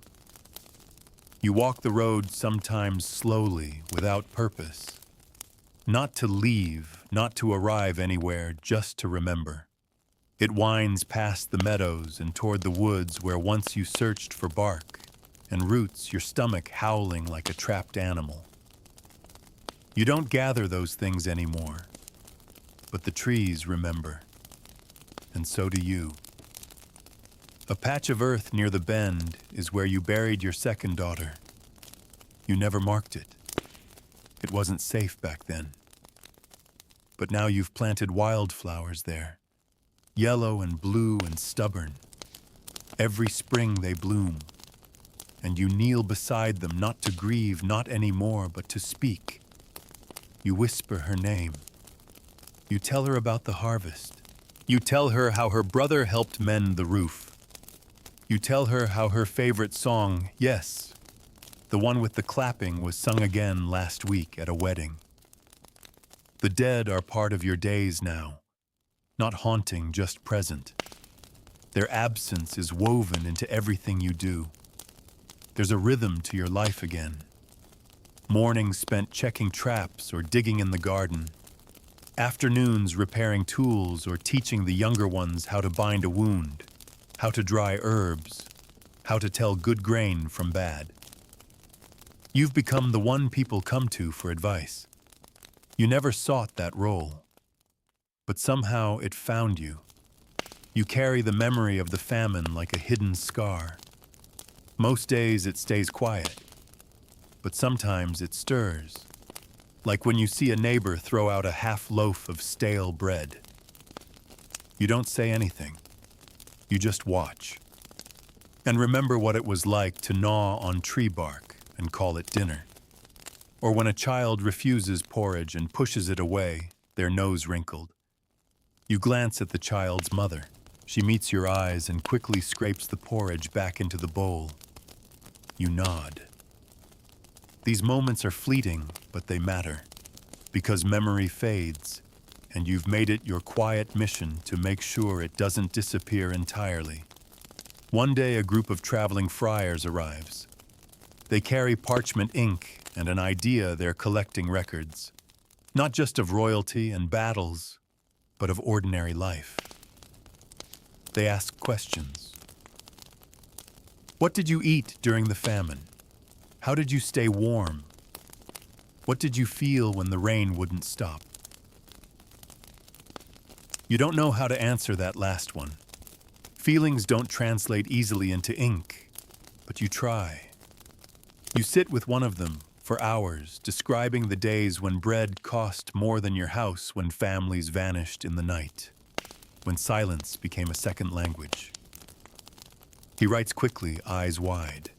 You walk the road sometimes slowly, without purpose. Not to leave, not to arrive anywhere, just to remember. It winds past the meadows and toward the woods where once you searched for bark, and roots, your stomach howling like a trapped animal. You don't gather those things anymore, but the trees remember, and so do you. A patch of earth near the bend is where you buried your second daughter. You never marked it. It wasn't safe back then. But now you've planted wildflowers there, yellow and blue and stubborn. Every spring they bloom, and you kneel beside them, not to grieve, not anymore, but to speak. You whisper her name. You tell her about the harvest. You tell her how her brother helped mend the roof. You tell her how her favorite song, yes, the one with the clapping, was sung again last week at a wedding. The dead are part of your days now, not haunting, just present. Their absence is woven into everything you do. There's a rhythm to your life again. Mornings spent checking traps or digging in the garden. Afternoons repairing tools or teaching the younger ones how to bind a wound, how to dry herbs, how to tell good grain from bad. You've become the one people come to for advice. You never sought that role, but somehow it found you. You carry the memory of the famine like a hidden scar. Most days it stays quiet, but sometimes it stirs, like when you see a neighbor throw out a half loaf of stale bread. You don't say anything. You just watch. And remember what it was like to gnaw on tree bark and call it dinner. Or when a child refuses porridge and pushes it away, their nose wrinkled. You glance at the child's mother. She meets your eyes and quickly scrapes the porridge back into the bowl. You nod. These moments are fleeting, but they matter, because memory fades, and you've made it your quiet mission to make sure it doesn't disappear entirely. One day, a group of traveling friars arrives. They carry parchment ink and an idea they're collecting records, not just of royalty and battles, but of ordinary life. They ask questions. What did you eat during the famine? How did you stay warm? What did you feel when the rain wouldn't stop? You don't know how to answer that last one. Feelings don't translate easily into ink, but you try. You sit with one of them for hours, describing the days when bread cost more than your house, when families vanished in the night, when silence became a second language. He writes quickly, eyes wide.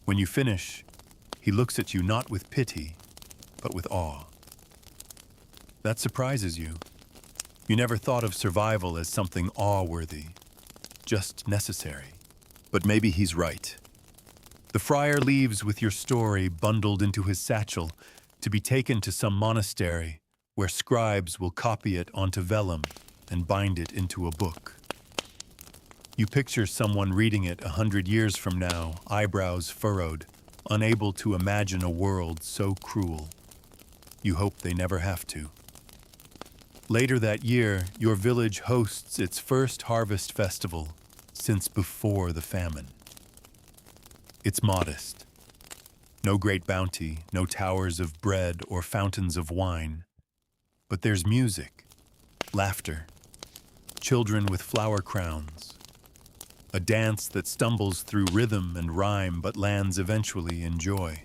When you finish, he looks at you not with pity, but with awe. That surprises you. You never thought of survival as something awe-worthy, just necessary. But maybe he's right. The friar leaves with your story bundled into his satchel to be taken to some monastery where scribes will copy it onto vellum and bind it into a book. You picture someone reading it 100 years from now, eyebrows furrowed, unable to imagine a world so cruel. You hope they never have to. Later that year, your village hosts its first harvest festival since before the famine. It's modest. No great bounty, no towers of bread or fountains of wine. But there's music, laughter, children with flower crowns, a dance that stumbles through rhythm and rhyme but lands eventually in joy.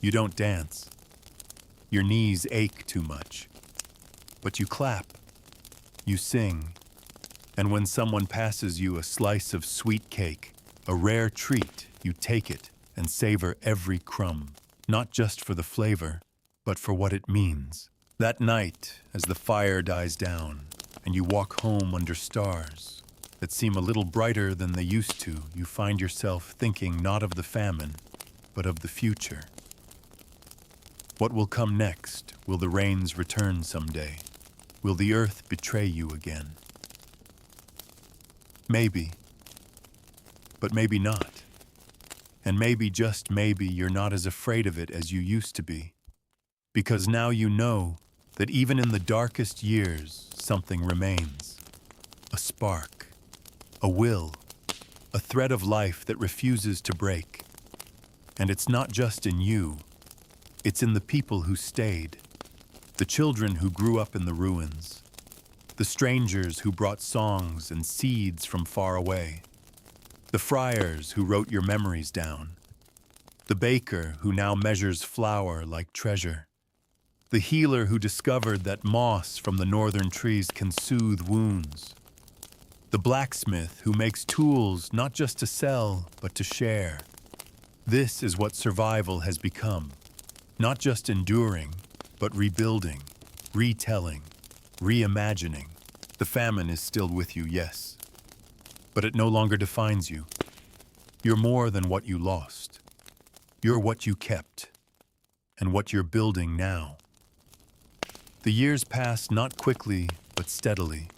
You don't dance. Your knees ache too much. But you clap, you sing, and when someone passes you a slice of sweet cake, a rare treat, you take it and savor every crumb, not just for the flavor, but for what it means. That night, as the fire dies down, and you walk home under stars that seem a little brighter than they used to, you find yourself thinking not of the famine, but of the future. What will come next? Will the rains return someday? Will the earth betray you again? Maybe, but maybe not. And maybe, just maybe, you're not as afraid of it as you used to be. Because now you know that even in the darkest years, something remains. A spark, a will, a thread of life that refuses to break. And it's not just in you, it's in the people who stayed, the children who grew up in the ruins, the strangers who brought songs and seeds from far away, the friars who wrote your memories down, the baker who now measures flour like treasure, the healer who discovered that moss from the northern trees can soothe wounds, the blacksmith who makes tools not just to sell, but to share. This is what survival has become, not just enduring, but rebuilding, retelling, reimagining. The famine is still with you, yes, but it no longer defines you. You're more than what you lost. You're what you kept, and what you're building now. The years pass not quickly, but steadily,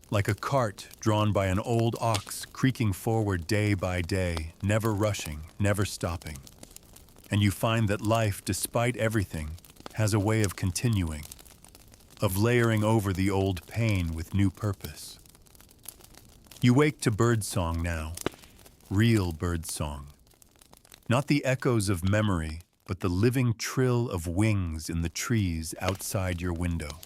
like a cart drawn by an old ox creaking forward day by day, never rushing, never stopping. And you find that life, despite everything, has a way of continuing, of layering over the old pain with new purpose. You wake to birdsong now, real birdsong. Not the echoes of memory, but the living trill of wings in the trees outside your window.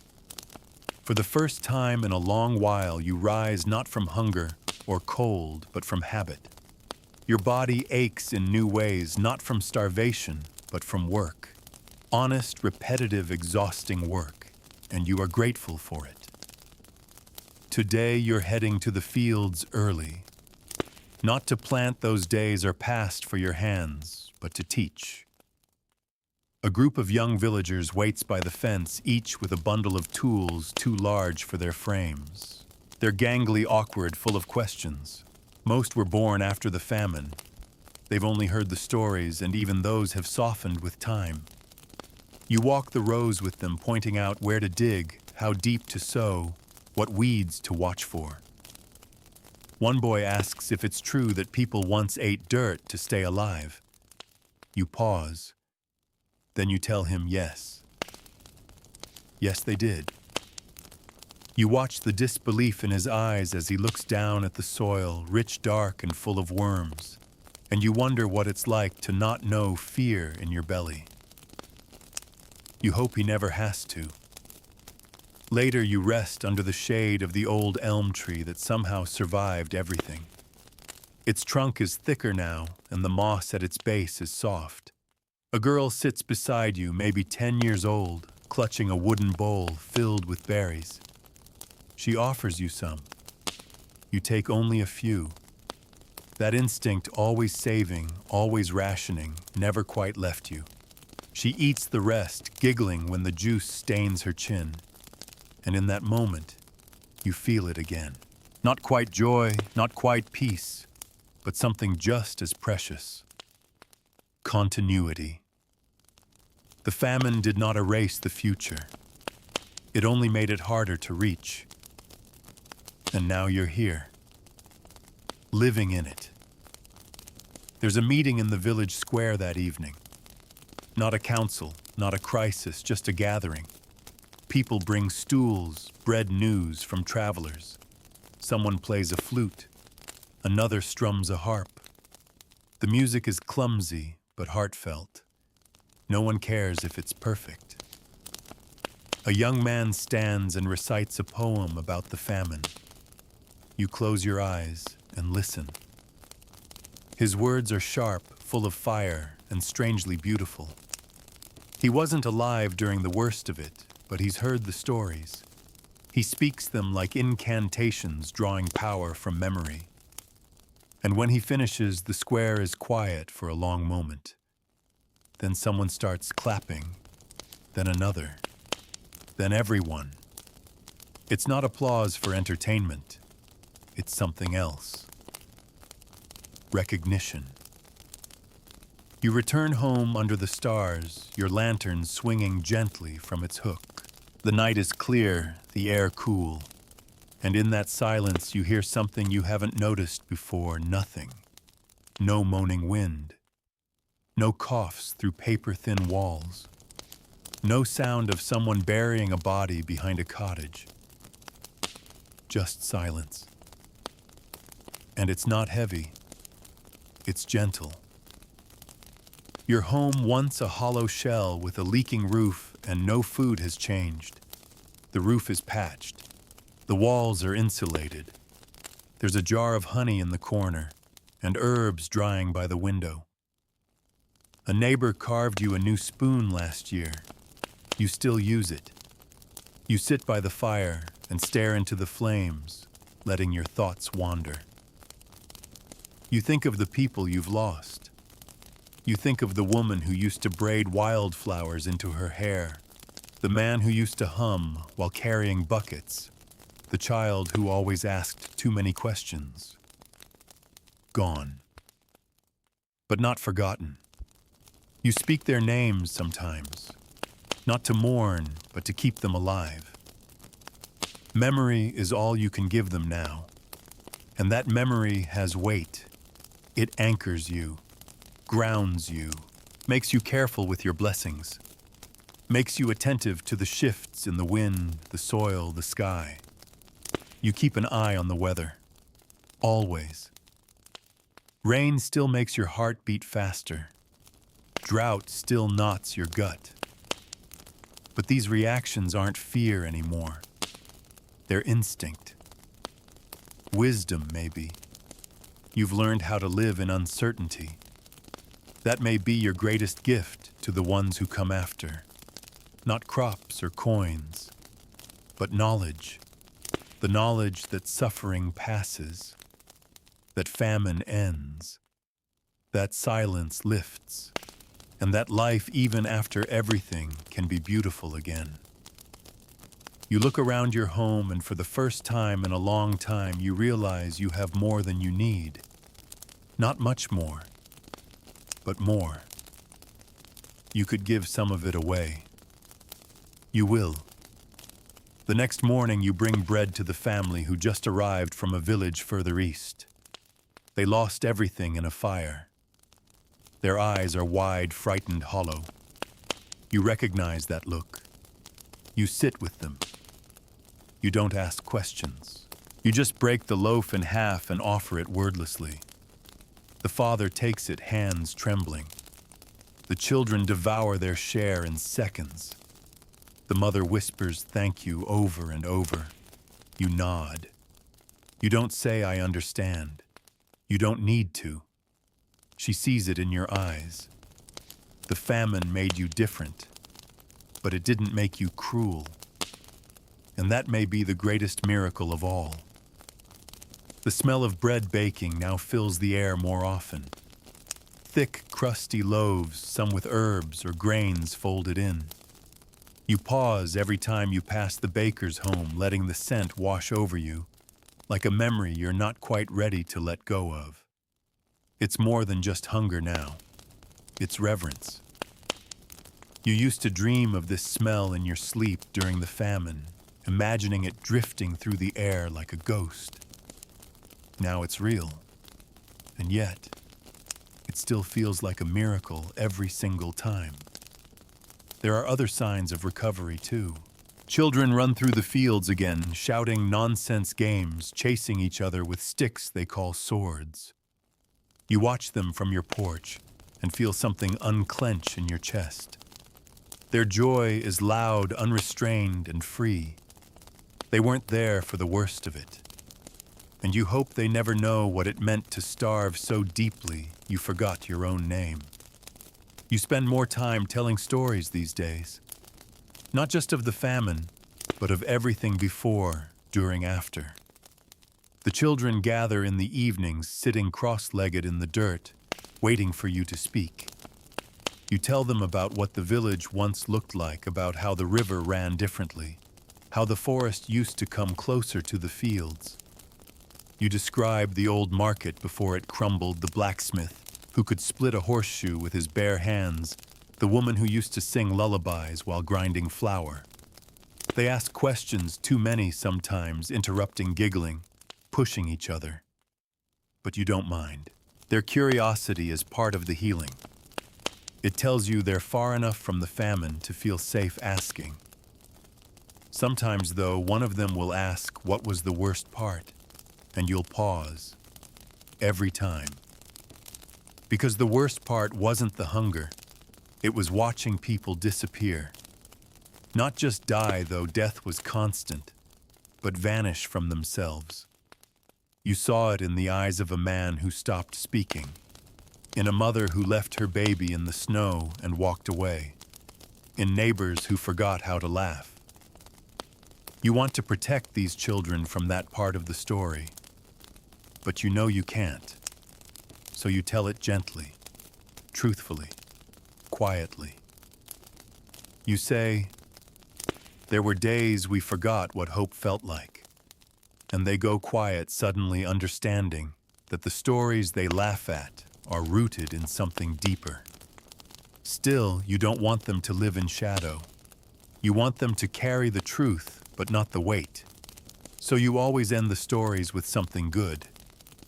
For the first time in a long while, you rise not from hunger or cold, but from habit. Your body aches in new ways, not from starvation, but from work. Honest, repetitive, exhausting work, and you are grateful for it. Today you're heading to the fields early. Not to plant, those days are past for your hands, but to teach. A group of young villagers waits by the fence, each with a bundle of tools too large for their frames. They're gangly, awkward, full of questions. Most were born after the famine. They've only heard the stories, and even those have softened with time. You walk the rows with them, pointing out where to dig, how deep to sow, what weeds to watch for. One boy asks if it's true that people once ate dirt to stay alive. You pause. Then you tell him yes. Yes, they did. You watch the disbelief in his eyes as he looks down at the soil, rich, dark, and full of worms, and you wonder what it's like to not know fear in your belly. You hope he never has to. Later, you rest under the shade of the old elm tree that somehow survived everything. Its trunk is thicker now, and the moss at its base is soft. A girl sits beside you, maybe 10 years old, clutching a wooden bowl filled with berries. She offers you some. You take only a few. That instinct, always saving, always rationing, never quite left you. She eats the rest, giggling when the juice stains her chin. And in that moment, you feel it again. Not quite joy, not quite peace, but something just as precious. Continuity. The famine did not erase the future. It only made it harder to reach. And now you're here, living in it. There's a meeting in the village square that evening. Not a council, not a crisis, just a gathering. People bring stools, bread news from travelers. Someone plays a flute. Another strums a harp. The music is clumsy, but heartfelt. No one cares if it's perfect. A young man stands and recites a poem about the famine. You close your eyes and listen. His words are sharp, full of fire, and strangely beautiful. He wasn't alive during the worst of it, but he's heard the stories. He speaks them like incantations, drawing power from memory. And when he finishes, the square is quiet for a long moment. Then someone starts clapping, then another, then everyone. It's not applause for entertainment. It's something else. Recognition. You return home under the stars, your lantern swinging gently from its hook. The night is clear, the air cool, and in that silence you hear something you haven't noticed before. Nothing. No moaning wind. No coughs through paper-thin walls. No sound of someone burying a body behind a cottage. Just silence. And it's not heavy. It's gentle. Your home, once a hollow shell with a leaking roof, and no food has changed. The roof is patched. The walls are insulated. There's a jar of honey in the corner, and herbs drying by the window. A neighbor carved you a new spoon last year. You still use it. You sit by the fire and stare into the flames, letting your thoughts wander. You think of the people you've lost. You think of the woman who used to braid wildflowers into her hair, the man who used to hum while carrying buckets, the child who always asked too many questions. Gone. But not forgotten. You speak their names sometimes, not to mourn, but to keep them alive. Memory is all you can give them now, and that memory has weight. It anchors you, grounds you, makes you careful with your blessings, makes you attentive to the shifts in the wind, the soil, the sky. You keep an eye on the weather, always. Rain still makes your heart beat faster. Drought still knots your gut. But these reactions aren't fear anymore. They're instinct. Wisdom, maybe. You've learned how to live in uncertainty. That may be your greatest gift to the ones who come after. Not crops or coins, but knowledge. The knowledge that suffering passes, that famine ends, that silence lifts, and that life, even after everything, can be beautiful again. You look around your home, and for the first time in a long time, you realize you have more than you need. Not much more, but more. You could give some of it away. You will. The next morning, you bring bread to the family who just arrived from a village further east. They lost everything in a fire. Their eyes are wide, frightened, hollow. You recognize that look. You sit with them. You don't ask questions. You just break the loaf in half and offer it wordlessly. The father takes it, hands trembling. The children devour their share in seconds. The mother whispers thank you over and over. You nod. You don't say, I understand. You don't need to. She sees it in your eyes. The famine made you different, but it didn't make you cruel. And that may be the greatest miracle of all. The smell of bread baking now fills the air more often. Thick, crusty loaves, some with herbs or grains folded in. You pause every time you pass the baker's home, letting the scent wash over you, like a memory you're not quite ready to let go of. It's more than just hunger now. It's reverence. You used to dream of this smell in your sleep during the famine, imagining it drifting through the air like a ghost. Now it's real. And yet, it still feels like a miracle every single time. There are other signs of recovery, too. Children run through the fields again, shouting nonsense games, chasing each other with sticks they call swords. You watch them from your porch and feel something unclench in your chest. Their joy is loud, unrestrained, and free. They weren't there for the worst of it. And you hope they never know what it meant to starve so deeply you forgot your own name. You spend more time telling stories these days. Not just of the famine, but of everything before, during, after. The children gather in the evenings, sitting cross-legged in the dirt, waiting for you to speak. You tell them about what the village once looked like, about how the river ran differently, how the forest used to come closer to the fields. You describe the old market before it crumbled, the blacksmith who could split a horseshoe with his bare hands, the woman who used to sing lullabies while grinding flour. They ask questions, too many sometimes, interrupting, giggling, pushing each other. But you don't mind. Their curiosity is part of the healing. It tells you they're far enough from the famine to feel safe asking. Sometimes, though, one of them will ask, "What was the worst part?" And you'll pause. Every time. Because the worst part wasn't the hunger. It was watching people disappear. Not just die, though death was constant, but vanish from themselves. You saw it in the eyes of a man who stopped speaking, in a mother who left her baby in the snow and walked away, in neighbors who forgot how to laugh. You want to protect these children from that part of the story, but you know you can't. So you tell it gently, truthfully, quietly. You say, "There were days we forgot what hope felt like." And they go quiet, suddenly understanding that the stories they laugh at are rooted in something deeper. Still, you don't want them to live in shadow. You want them to carry the truth, but not the weight. So you always end the stories with something good.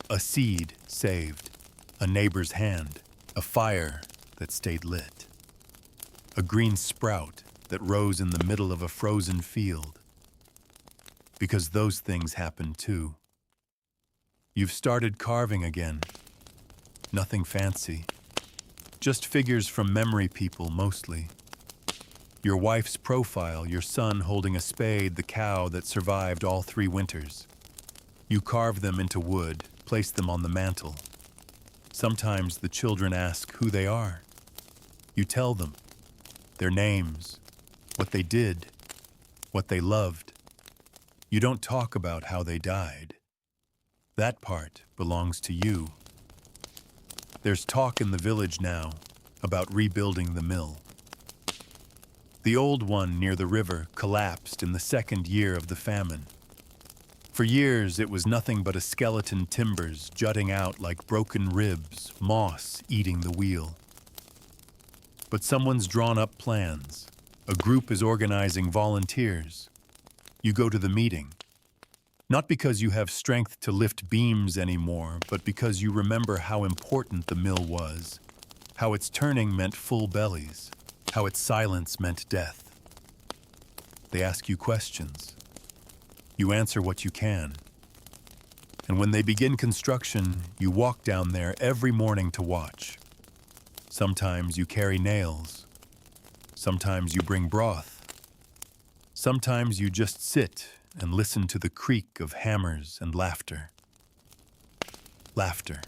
A seed saved, a neighbor's hand, a fire that stayed lit, a green sprout that rose in the middle of a frozen field. Because those things happen too. You've started carving again. Nothing fancy. Just figures from memory people mostly. Your wife's profile, your son holding a spade, the cow that survived all 3 winters. You carve them into wood, place them on the mantle. Sometimes the children ask who they are. You tell them their names, what they did, what they loved. You don't talk about how they died. That part belongs to you. There's talk in the village now about rebuilding the mill. The old one near the river collapsed in the 2nd year of the famine. For years, it was nothing but a skeleton, timbers jutting out like broken ribs, moss eating the wheel. But someone's drawn up plans. A group is organizing volunteers. You go to the meeting. Not because you have strength to lift beams anymore, but because you remember how important the mill was, how its turning meant full bellies, how its silence meant death. They ask you questions. You answer what you can. And when they begin construction, you walk down there every morning to watch. Sometimes you carry nails. Sometimes you bring broth. Sometimes you just sit and listen to the creak of hammers and laughter. Laughter.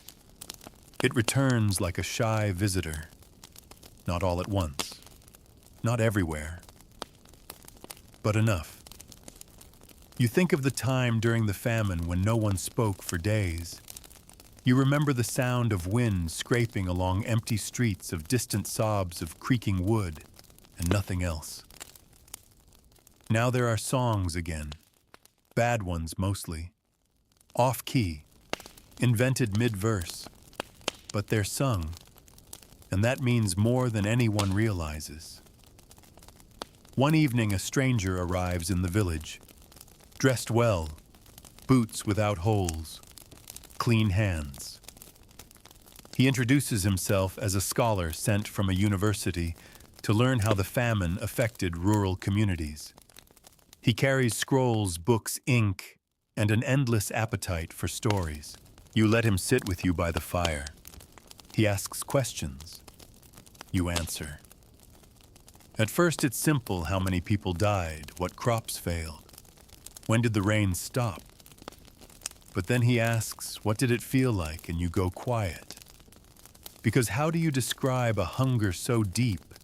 It returns like a shy visitor. Not all at once. Not everywhere. But enough. You think of the time during the famine when no one spoke for days. You remember the sound of wind scraping along empty streets, of distant sobs of creaking wood, and nothing else. Now there are songs again. Bad ones mostly. Off-key. Invented mid-verse. But they're sung. And that means more than anyone realizes. One evening, a stranger arrives in the village. Dressed well. Boots without holes. Clean hands. He introduces himself as a scholar sent from a university to learn how the famine affected rural communities. He carries scrolls, books, ink, and an endless appetite for stories. You let him sit with you by the fire. He asks questions. You answer. At first it's simple: how many people died, what crops failed, when did the rain stop? But then he asks, what did it feel like, and you go quiet. Because how do you describe a hunger so deep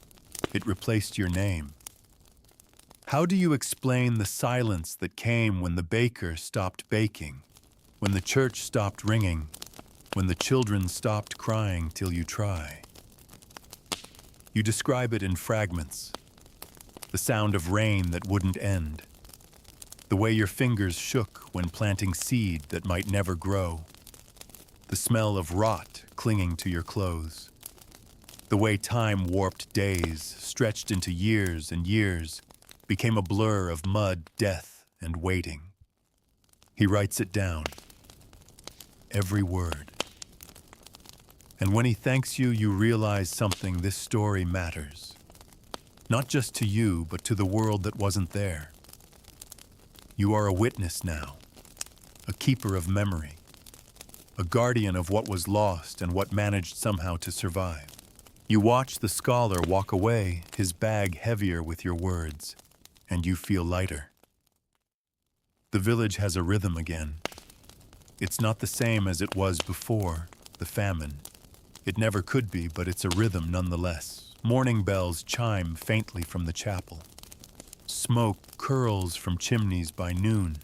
it replaced your name? How do you explain the silence that came when the baker stopped baking, When the church stopped ringing, when the children stopped crying till you try. You describe it in fragments. The sound of rain that wouldn't end. The way your fingers shook when planting seed that might never grow. The smell of rot clinging to your clothes. The way time warped days, stretched into years and years, became a blur of mud, death, and waiting. He writes it down. Every word. And when he thanks you, you realize something: this story matters. Not just to you, but to the world that wasn't there. You are a witness now, a keeper of memory, a guardian of what was lost and what managed somehow to survive. You watch the scholar walk away, his bag heavier with your words, and you feel lighter. The village has a rhythm again. It's not the same as it was before the famine. It never could be, but it's a rhythm nonetheless. Morning bells chime faintly from the chapel. Smoke curls from chimneys by noon.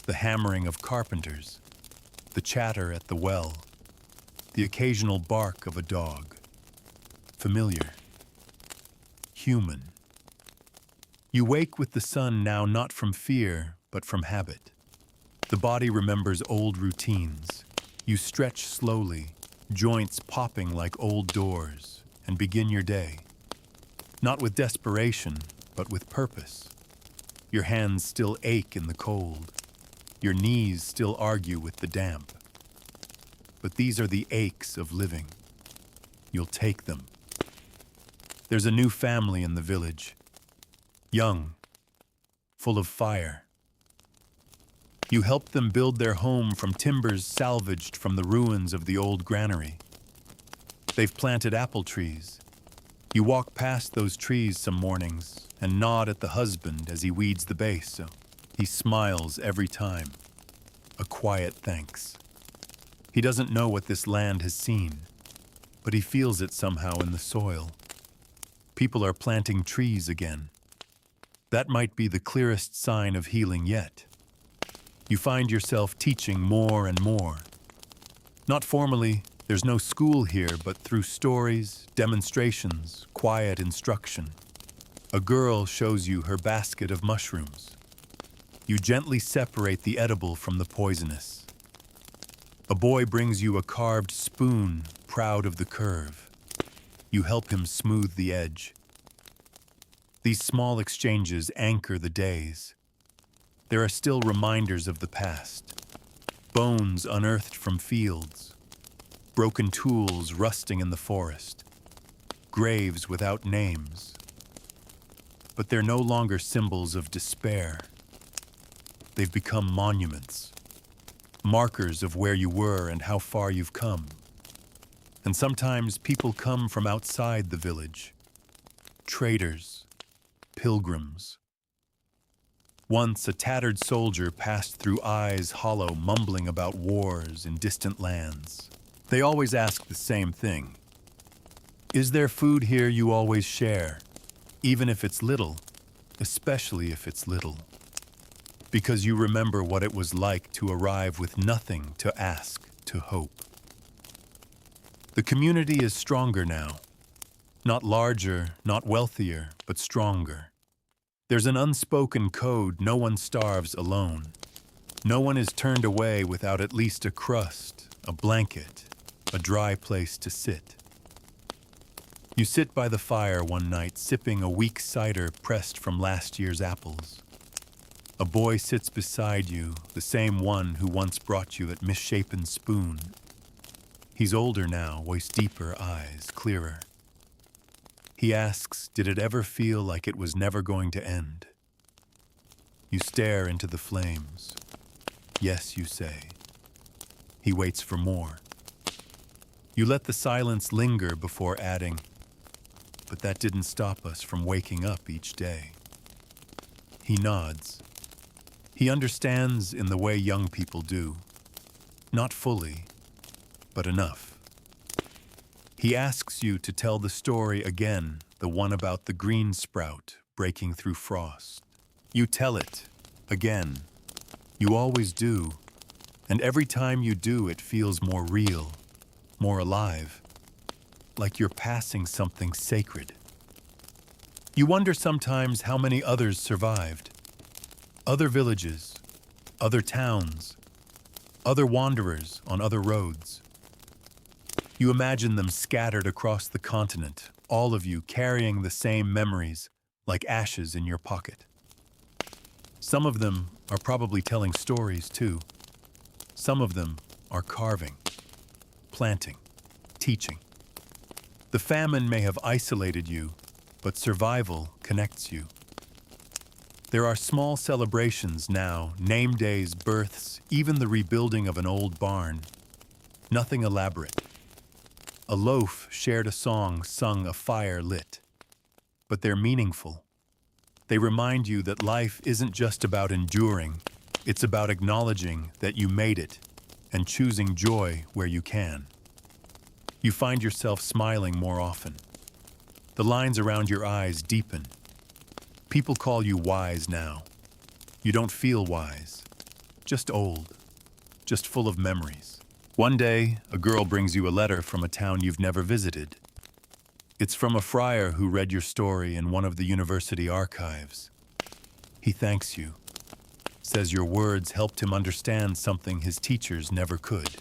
The hammering of carpenters. The chatter at the well. The occasional bark of a dog. Familiar. Human. You wake with the sun now, not from fear, but from habit. The body remembers old routines. You stretch slowly, joints popping like old doors, and begin your day. Not with desperation, but with purpose. Your hands still ache in the cold. Your knees still argue with the damp. But these are the aches of living. You'll take them. There's a new family in the village. Young, full of fire. You helped them build their home from timbers salvaged from the ruins of the old granary. They've planted apple trees. You walk past those trees some mornings and nod at the husband as he weeds the base. He smiles every time. A quiet thanks. He doesn't know what this land has seen, but he feels it somehow in the soil. People are planting trees again. That might be the clearest sign of healing yet. You find yourself teaching more and more. Not formally, there's no school here, but through stories, demonstrations, quiet instruction. A girl shows you her basket of mushrooms. You gently separate the edible from the poisonous. A boy brings you a carved spoon, proud of the curve. You help him smooth the edge. These small exchanges anchor the days. There are still reminders of the past. Bones unearthed from fields. Broken tools rusting in the forest. Graves without names. But they're no longer symbols of despair. They've become monuments. Markers of where you were and how far you've come. And sometimes people come from outside the village. Traders. Pilgrims. Once a tattered soldier passed through eyes hollow, mumbling about wars in distant lands. They always ask the same thing. Is there food here you always share? Even if it's little, especially if it's little. Because you remember what it was like to arrive with nothing to ask, to hope. The community is stronger now. Not larger, not wealthier, but stronger. There's an unspoken code: no one starves alone. No one is turned away without at least a crust, a blanket, a dry place to sit. You sit by the fire one night, sipping a weak cider pressed from last year's apples. A boy sits beside you, the same one who once brought you that misshapen spoon. He's older now, voice deeper, eyes clearer. He asks, did it ever feel like it was never going to end? You stare into the flames. Yes, you say. He waits for more. You let the silence linger before adding, but that didn't stop us from waking up each day. He nods. He understands in the way young people do. Not fully, but enough. He asks you to tell the story again, the one about the green sprout breaking through frost. You tell it, again. You always do, And every time you do, it feels more real, more alive, like you're passing something sacred. You wonder sometimes how many others survived. Other villages, other towns, other wanderers on other roads. You imagine them scattered across the continent, all of you carrying the same memories, like ashes in your pocket. Some of them are probably telling stories too. Some of them are carving, planting, teaching. The famine may have isolated you, but survival connects you. There are small celebrations now, name days, births, even the rebuilding of an old barn. Nothing elaborate. A loaf shared, a song sung, a fire lit. But they're meaningful. They remind you that life isn't just about enduring, it's about acknowledging that you made it and choosing joy where you can. You find yourself smiling more often. The lines around your eyes deepen. People call you wise now. You don't feel wise, just old, just full of memories. One day, a girl brings you a letter from a town you've never visited. It's from a friar who read your story in one of the university archives. He thanks you, says your words helped him understand something his teachers never could.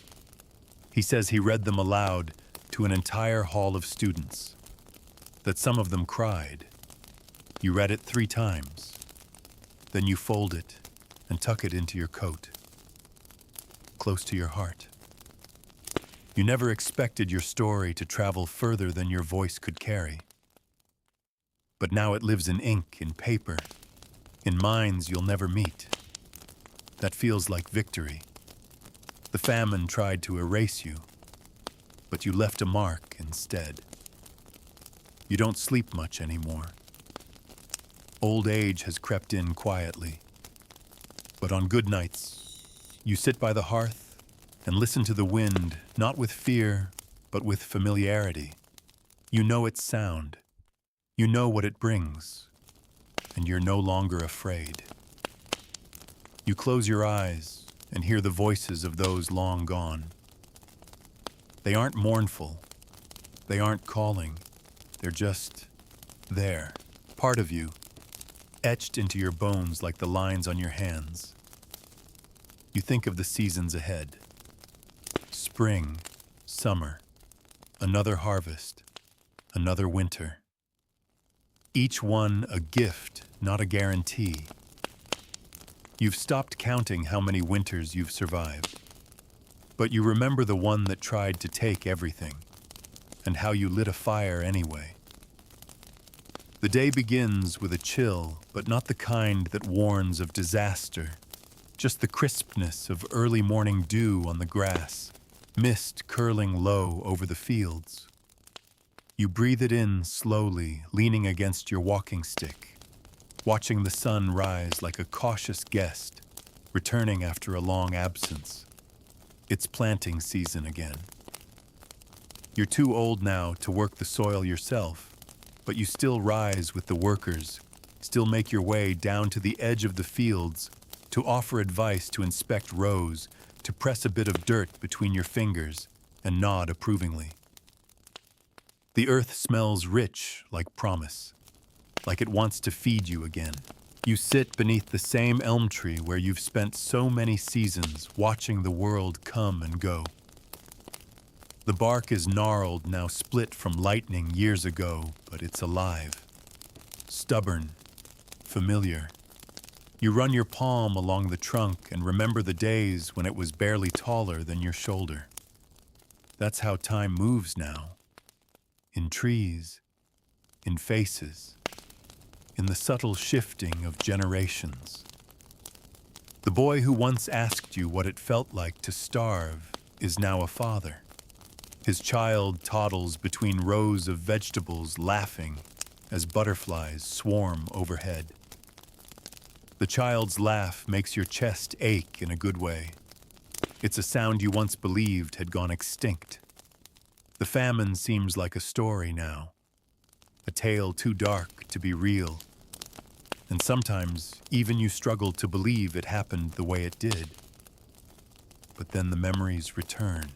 He says he read them aloud to an entire hall of students, that some of them cried. You read it 3 times. Then you fold it and tuck it into your coat, close to your heart. You never expected your story to travel further than your voice could carry. But now it lives in ink, in paper, in minds you'll never meet. That feels like victory. The famine tried to erase you, but you left a mark instead. You don't sleep much anymore. Old age has crept in quietly. But on good nights, you sit by the hearth and listen to the wind, not with fear, but with familiarity. You know its sound. You know what it brings, and you're no longer afraid. You close your eyes and hear the voices of those long gone. They aren't mournful. They aren't calling. They're just there, part of you, etched into your bones like the lines on your hands. You think of the seasons ahead. Spring, summer, another harvest, another winter. Each one a gift, not a guarantee. You've stopped counting how many winters you've survived, but you remember the one that tried to take everything, and how you lit a fire anyway. The day begins with a chill, but not the kind that warns of disaster, just the crispness of early morning dew on the grass, mist curling low over the fields. You breathe it in slowly, leaning against your walking stick, watching the sun rise like a cautious guest, returning after a long absence. It's planting season again. You're too old now to work the soil yourself, but you still rise with the workers, still make your way down to the edge of the fields to offer advice, to inspect rows, to press a bit of dirt between your fingers and nod approvingly. The earth smells rich, like promise, like it wants to feed you again. You sit beneath the same elm tree where you've spent so many seasons watching the world come and go. The bark is gnarled, now split from lightning years ago, but it's alive, stubborn, familiar. You run your palm along the trunk and remember the days when it was barely taller than your shoulder. That's how time moves now. In trees, in faces, in the subtle shifting of generations. The boy who once asked you what it felt like to starve is now a father. His child toddles between rows of vegetables, laughing as butterflies swarm overhead. The child's laugh makes your chest ache in a good way. It's a sound you once believed had gone extinct. The famine seems like a story now, a tale too dark to be real. And sometimes even you struggle to believe it happened the way it did. but then the memories return.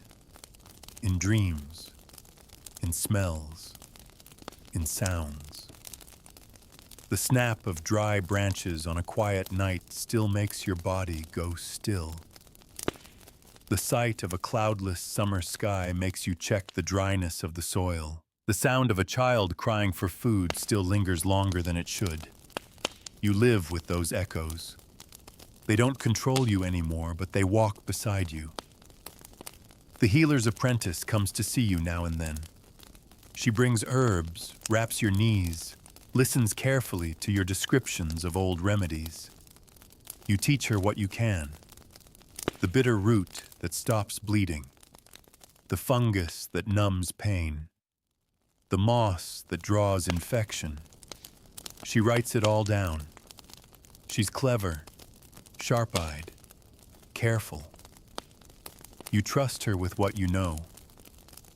In dreams, in smells, in sounds. The snap of dry branches on a quiet night still makes your body go still. The sight of a cloudless summer sky makes you check the dryness of the soil. The sound of a child crying for food still lingers longer than it should. You live with those echoes. They don't control you anymore, but they walk beside you. The healer's apprentice comes to see you now and then. She brings herbs, wraps your knees, listens carefully to your descriptions of old remedies. You teach her what you can. The bitter root that stops bleeding. The fungus that numbs pain. The moss that draws infection. She writes it all down. She's clever, sharp-eyed, careful. You trust her with what you know,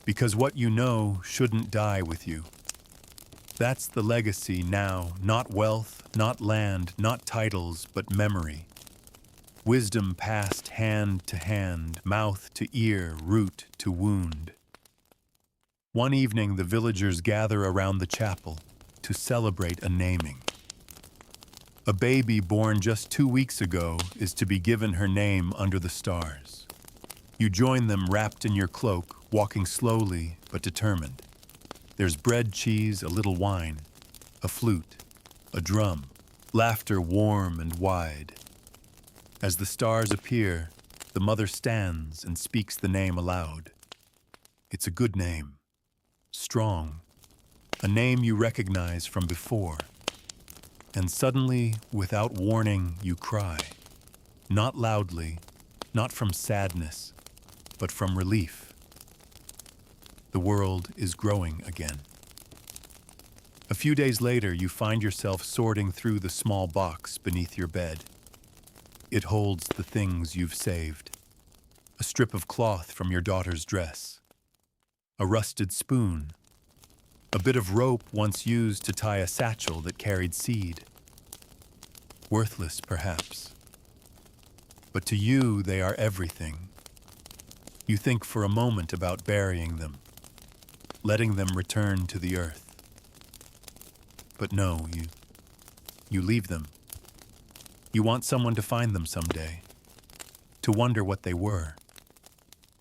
because what you know shouldn't die with you. That's the legacy now, not wealth, not land, not titles, but memory. Wisdom passed hand to hand, mouth to ear, root to wound. One evening, the villagers gather around the chapel to celebrate a naming. A baby born just 2 weeks ago is to be given her name under the stars. You join them wrapped in your cloak, walking slowly but determined. There's bread, cheese, a little wine, a flute, a drum, laughter warm and wide. As the stars appear, the mother stands and speaks the name aloud. It's a good name, strong, a name you recognize from before. And suddenly, without warning, you cry. Not loudly, not from sadness, but from relief. The world is growing again. A few days later, you find yourself sorting through the small box beneath your bed. It holds the things you've saved. A strip of cloth from your daughter's dress. A rusted spoon. A bit of rope once used to tie a satchel that carried seed. Worthless, perhaps. But to you, they are everything. You think for a moment about burying them, letting them return to the earth. But no, you leave them. You want someone to find them someday, to wonder what they were,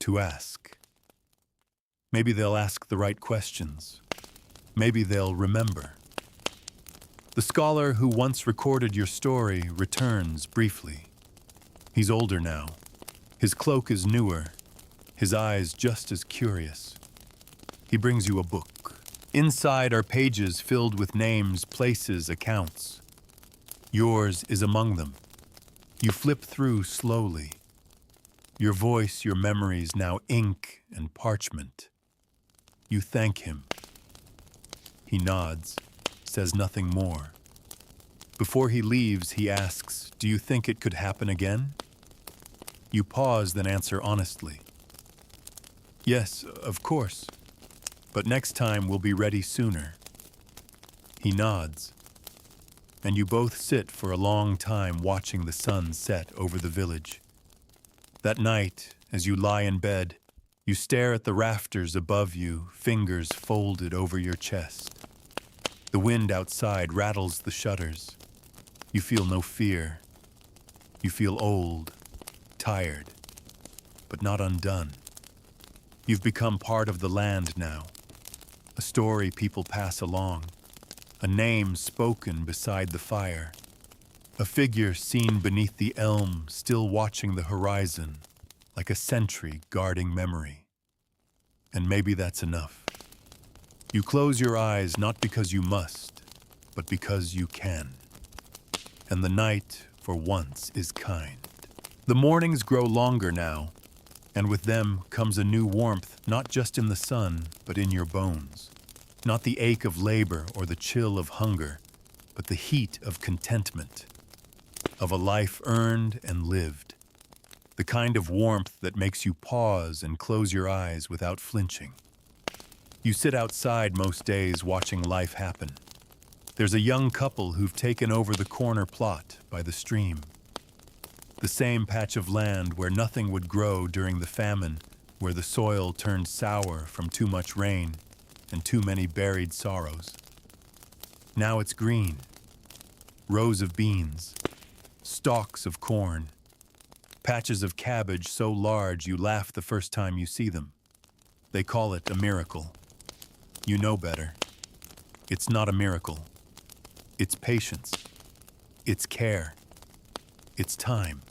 to ask. Maybe they'll ask the right questions. Maybe they'll remember. The scholar who once recorded your story returns briefly. He's older now. His cloak is newer, his eyes just as curious. He brings you a book. Inside are pages filled with names, places, accounts. Yours is among them. You flip through slowly. Your voice, your memories, now ink and parchment. You thank him. He nods, says nothing more. Before he leaves, he asks, "Do you think it could happen again?" You pause, then answer honestly. "Yes, of course. But next time we'll be ready sooner." He nods, and you both sit for a long time watching the sun set over the village. That night, as you lie in bed, you stare at the rafters above you, fingers folded over your chest. The wind outside rattles the shutters. You feel no fear. You feel old, tired, but not undone. You've become part of the land now. A story people pass along. A name spoken beside the fire. A figure seen beneath the elm, still watching the horizon, like a sentry guarding memory. And maybe that's enough. You close your eyes not because you must, but because you can. And the night, for once, is kind. The mornings grow longer now, and with them comes a new warmth, not just in the sun, but in your bones. Not the ache of labor or the chill of hunger, but the heat of contentment, of a life earned and lived. The kind of warmth that makes you pause and close your eyes without flinching. You sit outside most days watching life happen. There's a young couple who've taken over the corner plot by the stream. The same patch of land where nothing would grow during the famine, where the soil turned sour from too much rain and too many buried sorrows. Now it's green. Rows of beans, stalks of corn, patches of cabbage so large you laugh the first time you see them. They call it a miracle. You know better. It's not a miracle. It's patience. It's care. It's time.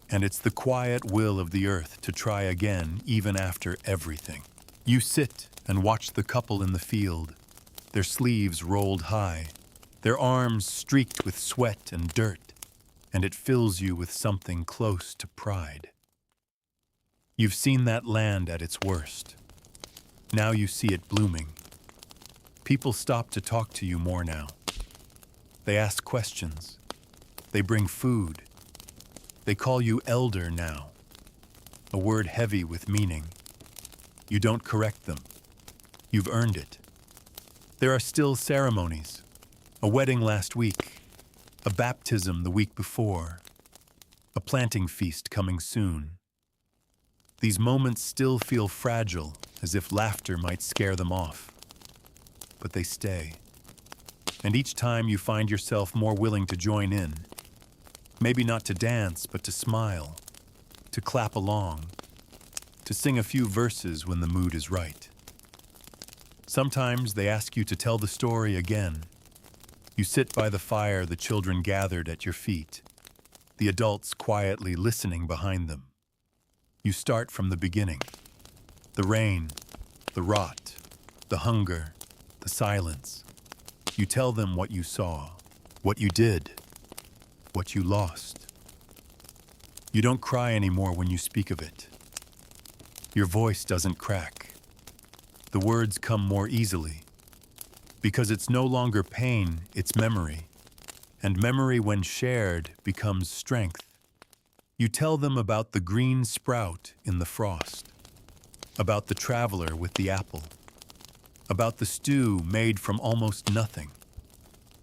And it's the quiet will of the earth to try again even after everything. You sit and watch the couple in the field, their sleeves rolled high, their arms streaked with sweat and dirt, and it fills you with something close to pride. You've seen that land at its worst. Now you see it blooming. People stop to talk to you more now. They ask questions. They bring food. They call you elder now, a word heavy with meaning. You don't correct them. You've earned it. There are still ceremonies. A wedding last week, a baptism the week before, a planting feast coming soon. These moments still feel fragile, as if laughter might scare them off. But they stay. And each time you find yourself more willing to join in. Maybe not to dance, but to smile, to clap along, to sing a few verses when the mood is right. Sometimes they ask you to tell the story again. You sit by the fire the children gathered at your feet, the adults quietly listening behind them. You start from the beginning. The rain, the rot, the hunger, the silence. You tell them what you saw, what you did, what you lost. You don't cry anymore when you speak of it. Your voice doesn't crack. The words come more easily. Because it's no longer pain, it's memory. And memory, when shared, becomes strength. You tell them about the green sprout in the frost, about the traveler with the apple, about the stew made from almost nothing,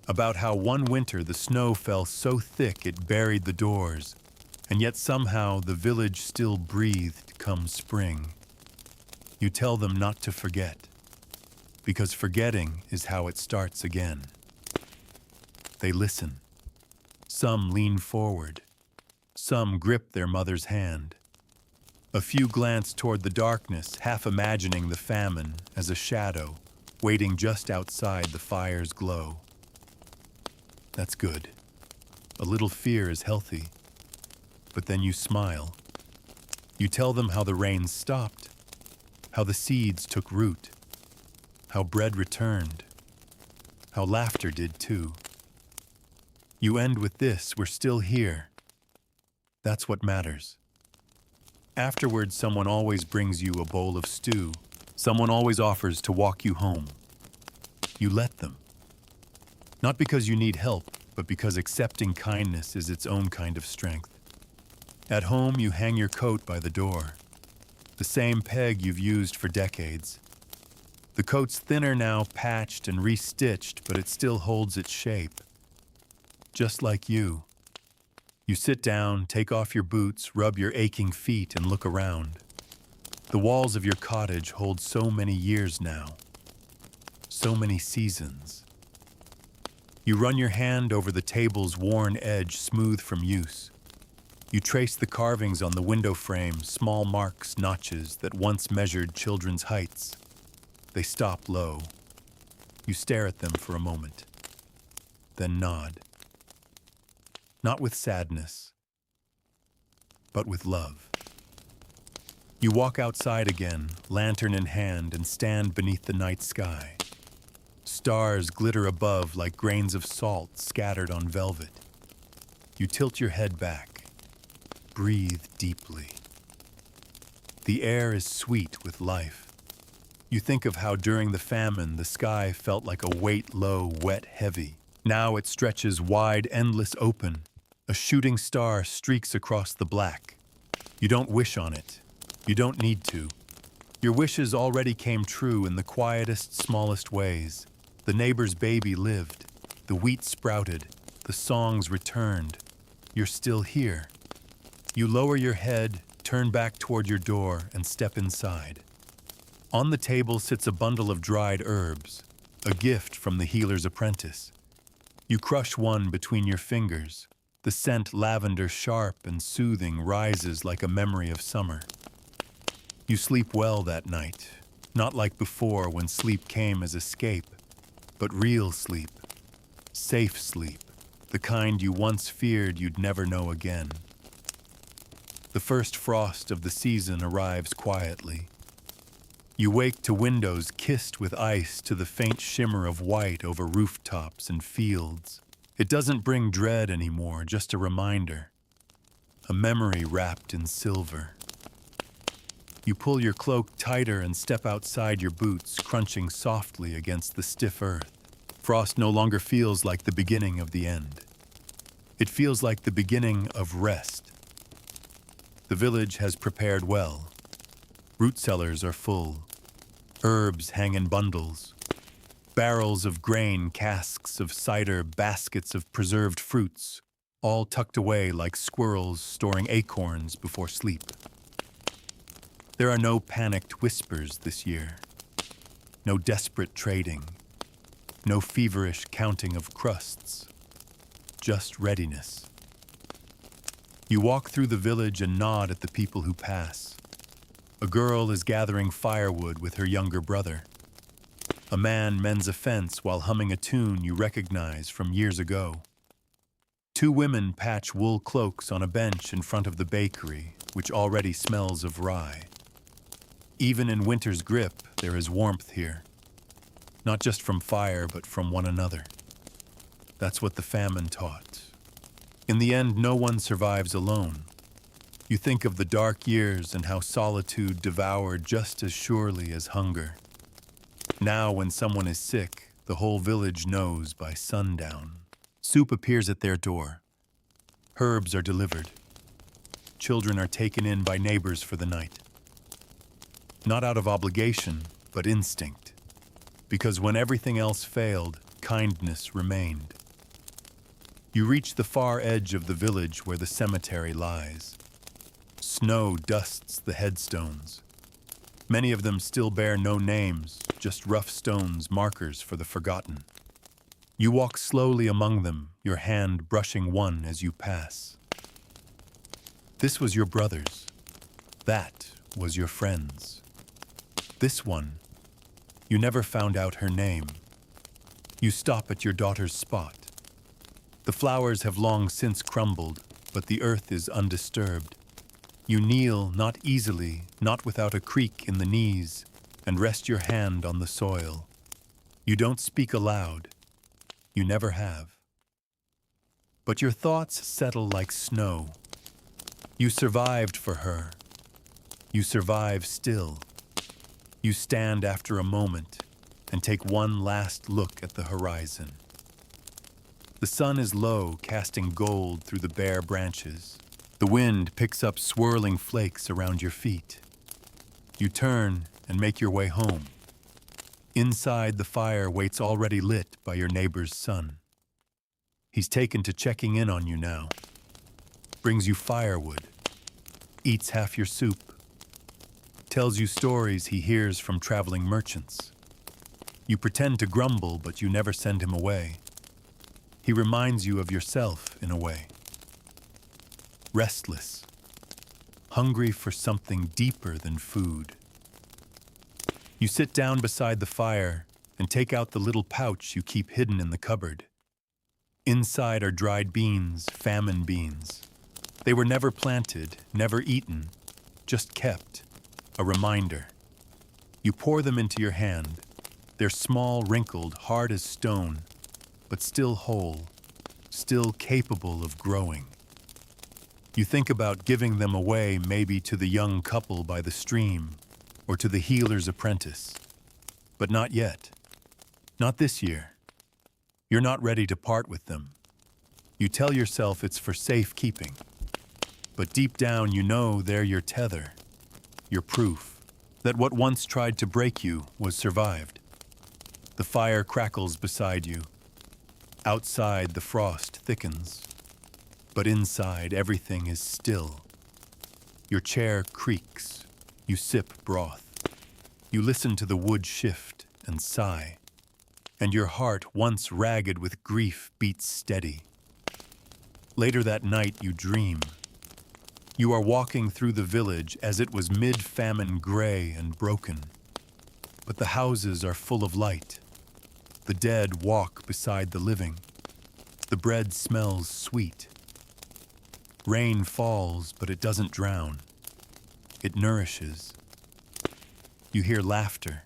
about how one winter the snow fell so thick it buried the doors, and yet somehow the village still breathed come spring. You tell them not to forget, because forgetting is how it starts again. They listen. Some lean forward. Some grip their mother's hand. A few glance toward the darkness, half imagining the famine as a shadow waiting just outside the fire's glow. That's good. A little fear is healthy. But then you smile. You tell them how the rain stopped, how the seeds took root, how bread returned, how laughter did too. You end with this: we're still here. That's what matters. Afterwards, someone always brings you a bowl of stew. Someone always offers to walk you home. You let them. Not because you need help, but because accepting kindness is its own kind of strength. At home, you hang your coat by the door. The same peg you've used for decades. The coat's thinner now, patched and restitched, but it still holds its shape. Just like you. You sit down, take off your boots, rub your aching feet, and look around. The walls of your cottage hold so many years now. So many seasons. You run your hand over the table's worn edge, smooth from use. You trace the carvings on the window frame, small marks, notches that once measured children's heights. They stop low. You stare at them for a moment, then nod. Not with sadness, but with love. You walk outside again, lantern in hand, and stand beneath the night sky. Stars glitter above like grains of salt scattered on velvet. You tilt your head back. Breathe deeply. The air is sweet with life. You think of how during the famine the sky felt like a weight low, wet, heavy. Now it stretches wide, endless open. A shooting star streaks across the black. You don't wish on it. You don't need to. Your wishes already came true in the quietest, smallest ways. The neighbor's baby lived. The wheat sprouted. The songs returned. you're still here. You lower your head, turn back toward your door, and step inside. On the table sits a bundle of dried herbs, a gift from the healer's apprentice. You crush one between your fingers. The scent, lavender sharp and soothing, rises like a memory of summer. You sleep well that night, not like before when sleep came as escape, but real sleep, safe sleep, the kind you once feared you'd never know again. The first frost of the season arrives quietly. You wake to windows kissed with ice, to the faint shimmer of white over rooftops and fields. It doesn't bring dread anymore, just a reminder, a memory wrapped in silver. You pull your cloak tighter and step outside your boots, crunching softly against the stiff earth. Frost no longer feels like the beginning of the end. It feels like the beginning of rest. The village has prepared well. Root cellars are full. Herbs hang in bundles. Barrels of grain, casks of cider, baskets of preserved fruits, all tucked away like squirrels storing acorns before sleep. There are no panicked whispers this year. No desperate trading. No feverish counting of crusts. Just readiness. You walk through the village and nod at the people who pass. A girl is gathering firewood with her younger brother. A man mends a fence while humming a tune you recognize from years ago. Two women patch wool cloaks on a bench in front of the bakery, which already smells of rye. Even in winter's grip, there is warmth here. Not just from fire, but from one another. That's what the famine taught. In the end, no one survives alone. You think of the dark years and how solitude devoured just as surely as hunger. Now, when someone is sick, the whole village knows by sundown. Soup appears at their door. Herbs are delivered. Children are taken in by neighbors for the night. Not out of obligation, but instinct. Because when everything else failed, kindness remained. You reach the far edge of the village where the cemetery lies. Snow dusts the headstones. Many of them still bear no names, just rough stones, markers for the forgotten. You walk slowly among them, your hand brushing one as you pass. This was your brother's. That was your friend's. This one, you never found out her name. You stop at your daughter's spot. The flowers have long since crumbled, but the earth is undisturbed. You kneel not easily, not without a creak in the knees, and rest your hand on the soil. You don't speak aloud. You never have. But your thoughts settle like snow. You survived for her. You survive still. You stand after a moment and take one last look at the horizon. The sun is low, casting gold through the bare branches. The wind picks up swirling flakes around your feet. You turn and make your way home. Inside, the fire waits already lit by your neighbor's son. He's taken to checking in on you now. Brings you firewood. Eats half your soup. Tells you stories he hears from traveling merchants. You pretend to grumble, but you never send him away. He reminds you of yourself in a way. Restless. Hungry for something deeper than food. You sit down beside the fire and take out the little pouch you keep hidden in the cupboard. Inside are dried beans, famine beans. They were never planted, never eaten, just kept. A reminder. You pour them into your hand. They're small, wrinkled, hard as stone, but still whole, still capable of growing. You think about giving them away, maybe to the young couple by the stream, or to the healer's apprentice. But not yet. Not this year. You're not ready to part with them. You tell yourself it's for safekeeping. But deep down you know they're your tether, your proof, that what once tried to break you was survived. The fire crackles beside you. Outside, the frost thickens. but inside everything is still. Your chair creaks. You sip broth. You listen to the wood shift and sigh. And your heart, once ragged with grief, beats steady. Later that night you dream. You are walking through the village as it was mid-famine, gray and broken. But the houses are full of light. The dead walk beside the living. The bread smells sweet. Rain falls, but it doesn't drown. It nourishes. You hear laughter.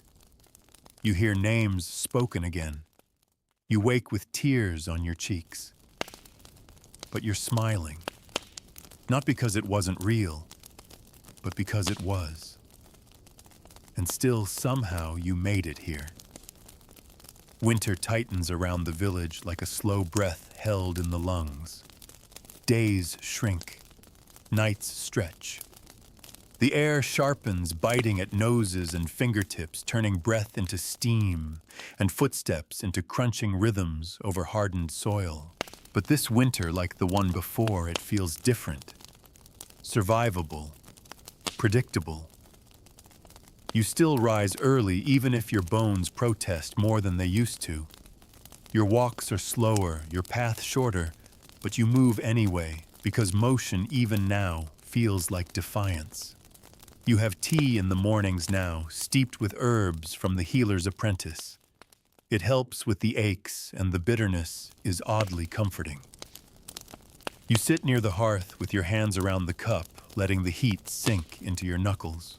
You hear names spoken again. You wake with tears on your cheeks. But you're smiling. Not because it wasn't real, but because it was. And still, somehow, you made it here. Winter tightens around the village like a slow breath held in the lungs. Days shrink. Nights stretch. The air sharpens, biting at noses and fingertips, turning breath into steam and footsteps into crunching rhythms over hardened soil. But this winter, like the one before, it feels different. Survivable. Predictable. You still rise early even if your bones protest more than they used to. Your walks are slower, your path shorter, but you move anyway because motion even now feels like defiance. You have tea in the mornings now, steeped with herbs from the healer's apprentice. It helps with the aches, and the bitterness is oddly comforting. You sit near the hearth with your hands around the cup, letting the heat sink into your knuckles.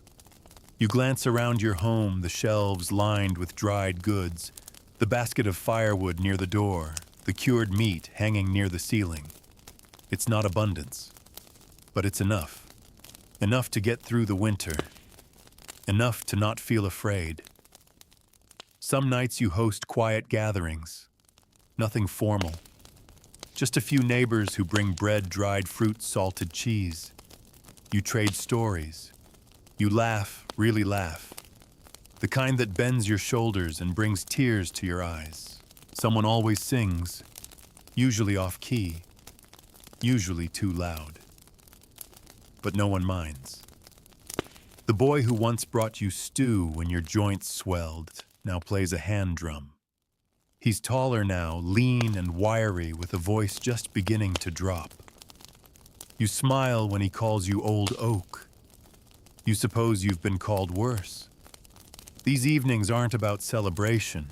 You glance around your home, the shelves lined with dried goods, the basket of firewood near the door, the cured meat hanging near the ceiling. It's not abundance, but it's enough. Enough to get through the winter. Enough to not feel afraid. Some nights you host quiet gatherings. Nothing formal. Just a few neighbors who bring bread, dried fruit, salted cheese. You trade stories. You laugh, really laugh. The kind that bends your shoulders and brings tears to your eyes. Someone always sings, usually off-key, usually too loud. But no one minds. The boy who once brought you stew when your joints swelled now plays a hand drum. He's taller now, lean and wiry, with a voice just beginning to drop. You smile when he calls you old oak. You suppose you've been called worse. These evenings aren't about celebration.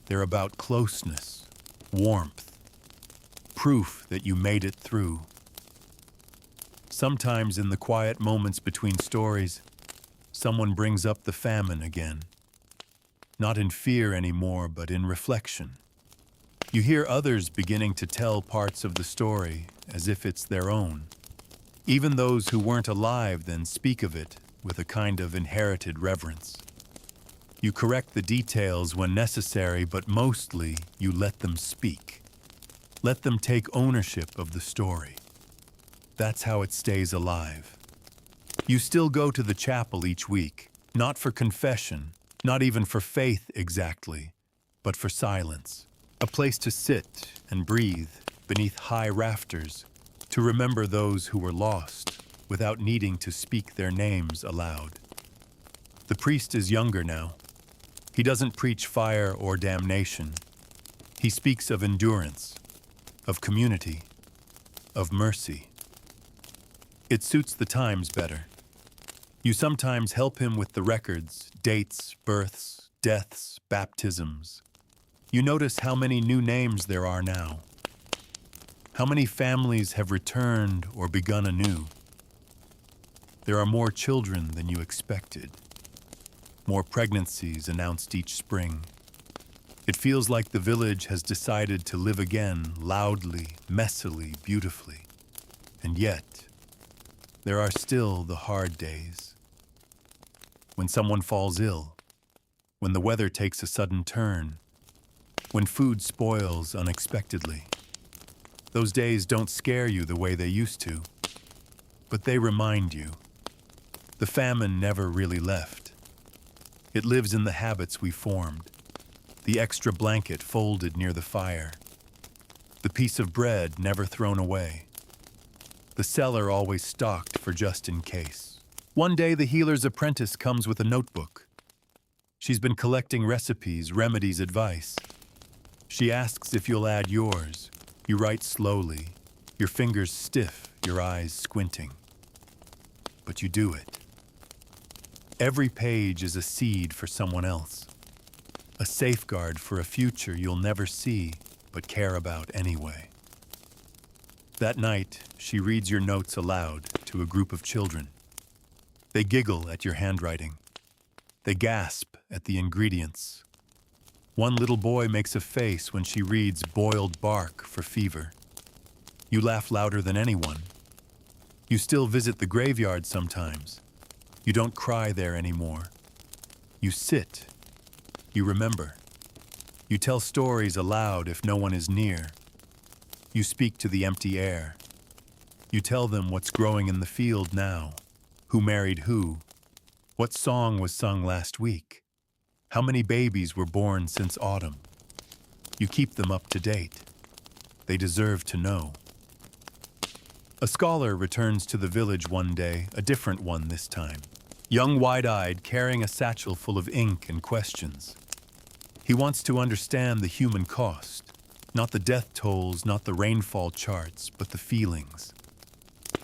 They're about closeness, warmth, proof that you made it through. Sometimes in the quiet moments between stories, someone brings up the famine again. Not in fear anymore, but in reflection. You hear others beginning to tell parts of the story as if it's their own. Even those who weren't alive then speak of it with a kind of inherited reverence. You correct the details when necessary, but mostly you let them speak. Let them take ownership of the story. That's how it stays alive. You still go to the chapel each week, not for confession, not even for faith exactly, but for silence. A place to sit and breathe beneath high rafters, to remember those who were lost without needing to speak their names aloud. The priest is younger now. He doesn't preach fire or damnation. He speaks of endurance, of community, of mercy. It suits the times better. You sometimes help him with the records, dates, births, deaths, baptisms. You notice how many new names there are now. How many families have returned or begun anew. There are more children than you expected. More pregnancies announced each spring. It feels like the village has decided to live again, loudly, messily, beautifully. And yet, there are still the hard days. When someone falls ill, when the weather takes a sudden turn, when food spoils unexpectedly. Those days don't scare you the way they used to, but they remind you. The famine never really left. It lives in the habits we formed, the extra blanket folded near the fire, the piece of bread never thrown away, the cellar always stocked for just in case. One day, the healer's apprentice comes with a notebook. She's been collecting recipes, remedies, advice. She asks if you'll add yours. You write slowly, your fingers stiff, your eyes squinting. But you do it. Every page is a seed for someone else, a safeguard for a future you'll never see but care about anyway. That night, she reads your notes aloud to a group of children. They giggle at your handwriting. They gasp at the ingredients. One little boy makes a face when she reads boiled bark for fever. You laugh louder than anyone. You still visit the graveyard sometimes. You don't cry there anymore. You sit. You remember. You tell stories aloud if no one is near. You speak to the empty air. You tell them what's growing in the field now, who married who, what song was sung last week, how many babies were born since autumn. You keep them up to date. They deserve to know. A scholar returns to the village one day, a different one this time. Young, wide-eyed, carrying a satchel full of ink and questions. He wants to understand the human cost, not the death tolls, not the rainfall charts, but the feelings.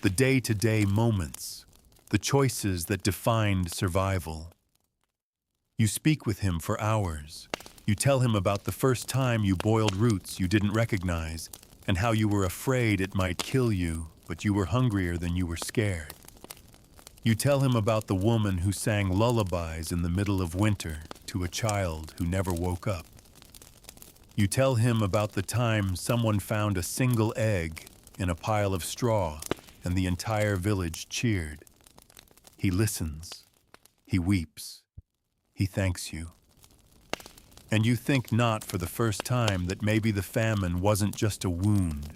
The day-to-day moments, the choices that defined survival. You speak with him for hours. You tell him about the first time you boiled roots you didn't recognize, and how you were afraid it might kill you, but you were hungrier than you were scared. You tell him about the woman who sang lullabies in the middle of winter to a child who never woke up. You tell him about the time someone found a single egg in a pile of straw and the entire village cheered. He listens. He weeps. He thanks you. And you think not for the first time that maybe the famine wasn't just a wound.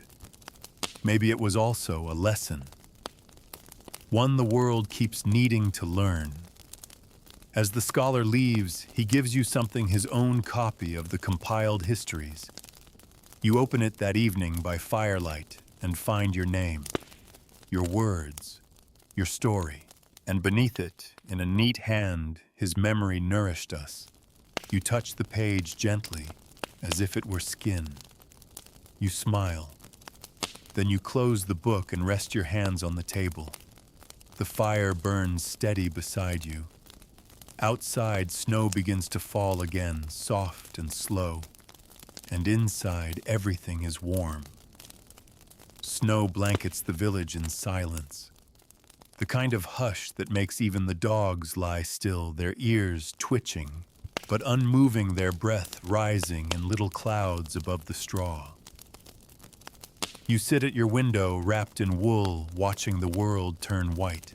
Maybe it was also a lesson. One the world keeps needing to learn. As the scholar leaves, he gives you something, his own copy of the compiled histories. You open it that evening by firelight and find your name, your words, your story. And beneath it, in a neat hand, his memory nourished us. You touch the page gently, as if it were skin. You smile. Then you close the book and rest your hands on the table. The fire burns steady beside you. Outside, snow begins to fall again, soft and slow. And inside, everything is warm. Snow blankets the village in silence. The kind of hush that makes even the dogs lie still, their ears twitching, but unmoving, their breath rising in little clouds above the straw. You sit at your window, wrapped in wool, watching the world turn white.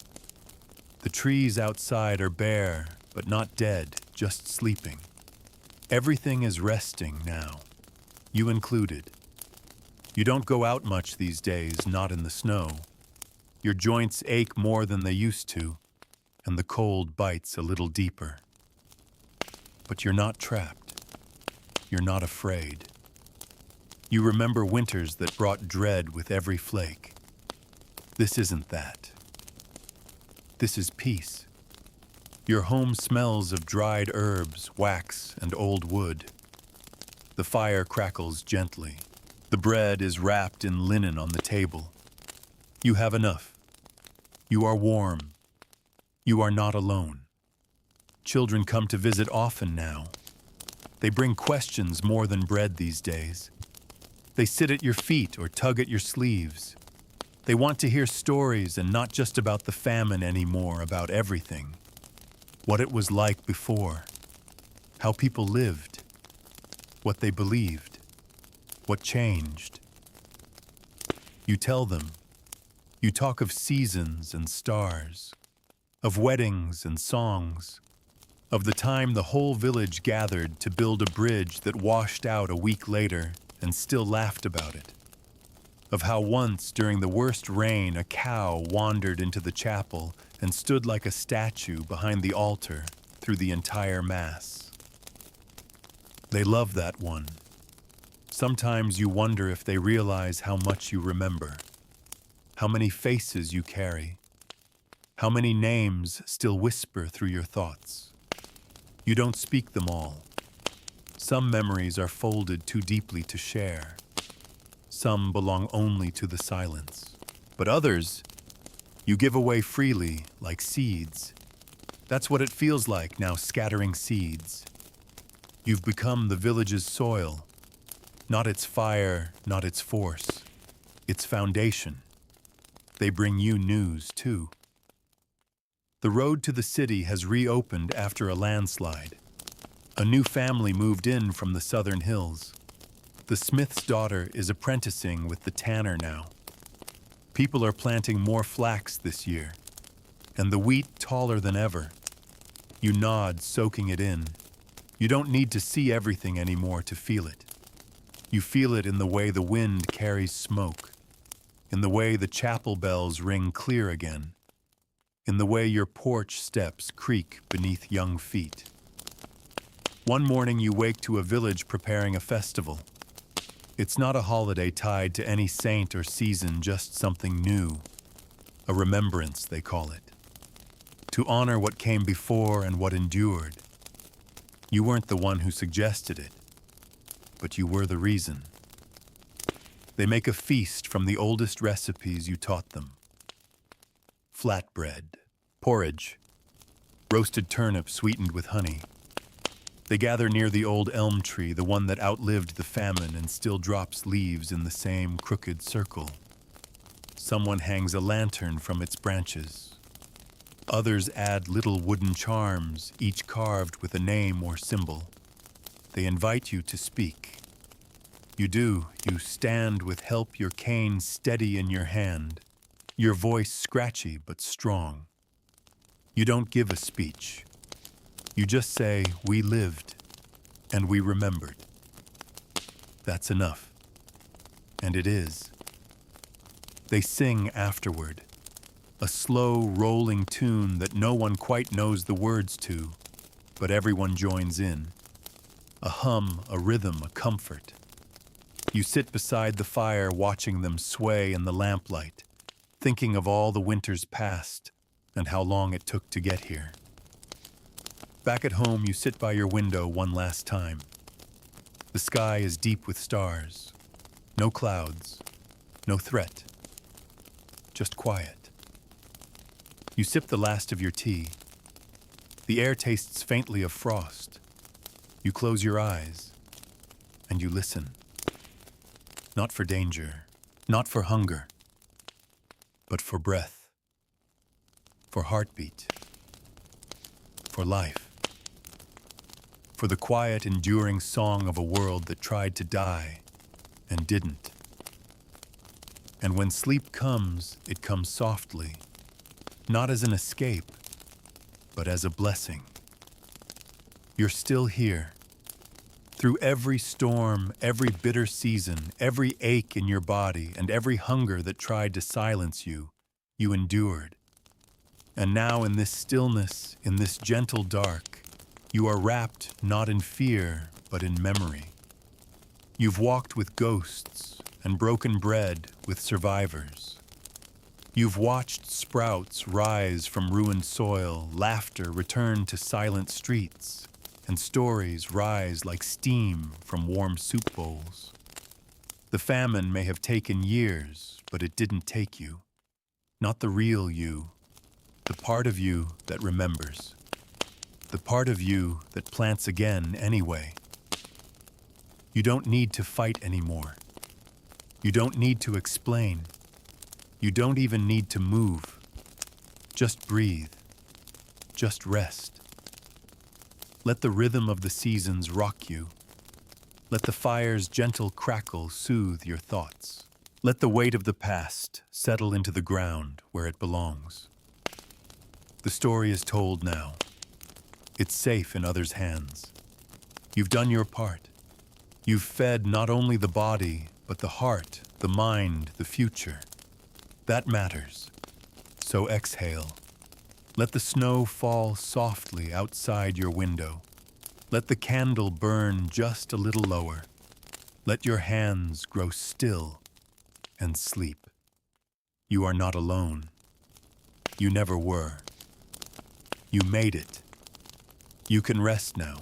The trees outside are bare, but not dead, just sleeping. Everything is resting now, you included. You don't go out much these days, not in the snow. Your joints ache more than they used to, and the cold bites a little deeper. But you're not trapped. You're not afraid. You remember winters that brought dread with every flake. This isn't that. This is peace. Your home smells of dried herbs, wax, and old wood. The fire crackles gently. The bread is wrapped in linen on the table. You have enough. You are warm. You are not alone. Children come to visit often now. They bring questions more than bread these days. They sit at your feet or tug at your sleeves. They want to hear stories, and not just about the famine anymore, about everything. What it was like before. How people lived. What they believed. What changed. You tell them. You talk of seasons and stars, of weddings and songs, of the time the whole village gathered to build a bridge that washed out a week later and still laughed about it, of how once during the worst rain a cow wandered into the chapel and stood like a statue behind the altar through the entire Mass. They love that one. Sometimes you wonder if they realize how much you remember. how many faces you carry, how many names still whisper through your thoughts. You don't speak them all. Some memories are folded too deeply to share. Some belong only to the silence. But others, you give away freely, like seeds. That's what it feels like now, scattering seeds. You've become the village's soil, not its fire, not its force, its foundation. They bring you news, too. The road to the city has reopened after a landslide. A new family moved in from the southern hills. The smith's daughter is apprenticing with the tanner now. People are planting more flax this year, and the wheat taller than ever. You nod, soaking it in. You don't need to see everything anymore to feel it. You feel it in the way the wind carries smoke, in the way the chapel bells ring clear again, in the way your porch steps creak beneath young feet. One morning you wake to a village preparing a festival. It's not a holiday tied to any saint or season, just something new. A remembrance, they call it. To honor what came before and what endured. You weren't the one who suggested it, but you were the reason. They make a feast from the oldest recipes you taught them. Flatbread, porridge, roasted turnip sweetened with honey. They gather near the old elm tree, the one that outlived the famine and still drops leaves in the same crooked circle. Someone hangs a lantern from its branches. Others add little wooden charms, each carved with a name or symbol. They invite you to speak. You do. You stand with help, your cane steady in your hand, your voice scratchy but strong. You don't give a speech. You just say, "We lived, and we remembered." That's enough. And it is. They sing afterward, a slow, rolling tune that no one quite knows the words to, but everyone joins in. A hum, a rhythm, a comfort. You sit beside the fire watching them sway in the lamplight, thinking of all the winters past and how long it took to get here. Back at home, you sit by your window one last time. The sky is deep with stars. No clouds, no threat, just quiet. You sip the last of your tea. The air tastes faintly of frost. You close your eyes, and you listen. Not for danger, not for hunger, but for breath, for heartbeat, for life. For the quiet, enduring song of a world that tried to die and didn't. And when sleep comes, it comes softly, not as an escape, but as a blessing. You're still here. Through every storm, every bitter season, every ache in your body, and every hunger that tried to silence you, you endured. And now in this stillness, in this gentle dark, you are wrapped not in fear, but in memory. You've walked with ghosts and broken bread with survivors. You've watched sprouts rise from ruined soil, laughter return to silent streets, and stories rise like steam from warm soup bowls. The famine may have taken years, but it didn't take you. Not the real you, the part of you that remembers. The part of you that plants again anyway. You don't need to fight anymore. You don't need to explain. You don't even need to move. Just breathe. Just rest. Let the rhythm of the seasons rock you. Let the fire's gentle crackle soothe your thoughts. Let the weight of the past settle into the ground where it belongs. The story is told now. It's safe in others' hands. You've done your part. You've fed not only the body, but the heart, the mind, the future. That matters. So exhale. Let the snow fall softly outside your window. Let the candle burn just a little lower. Let your hands grow still and sleep. You are not alone. You never were. You made it. You can rest now.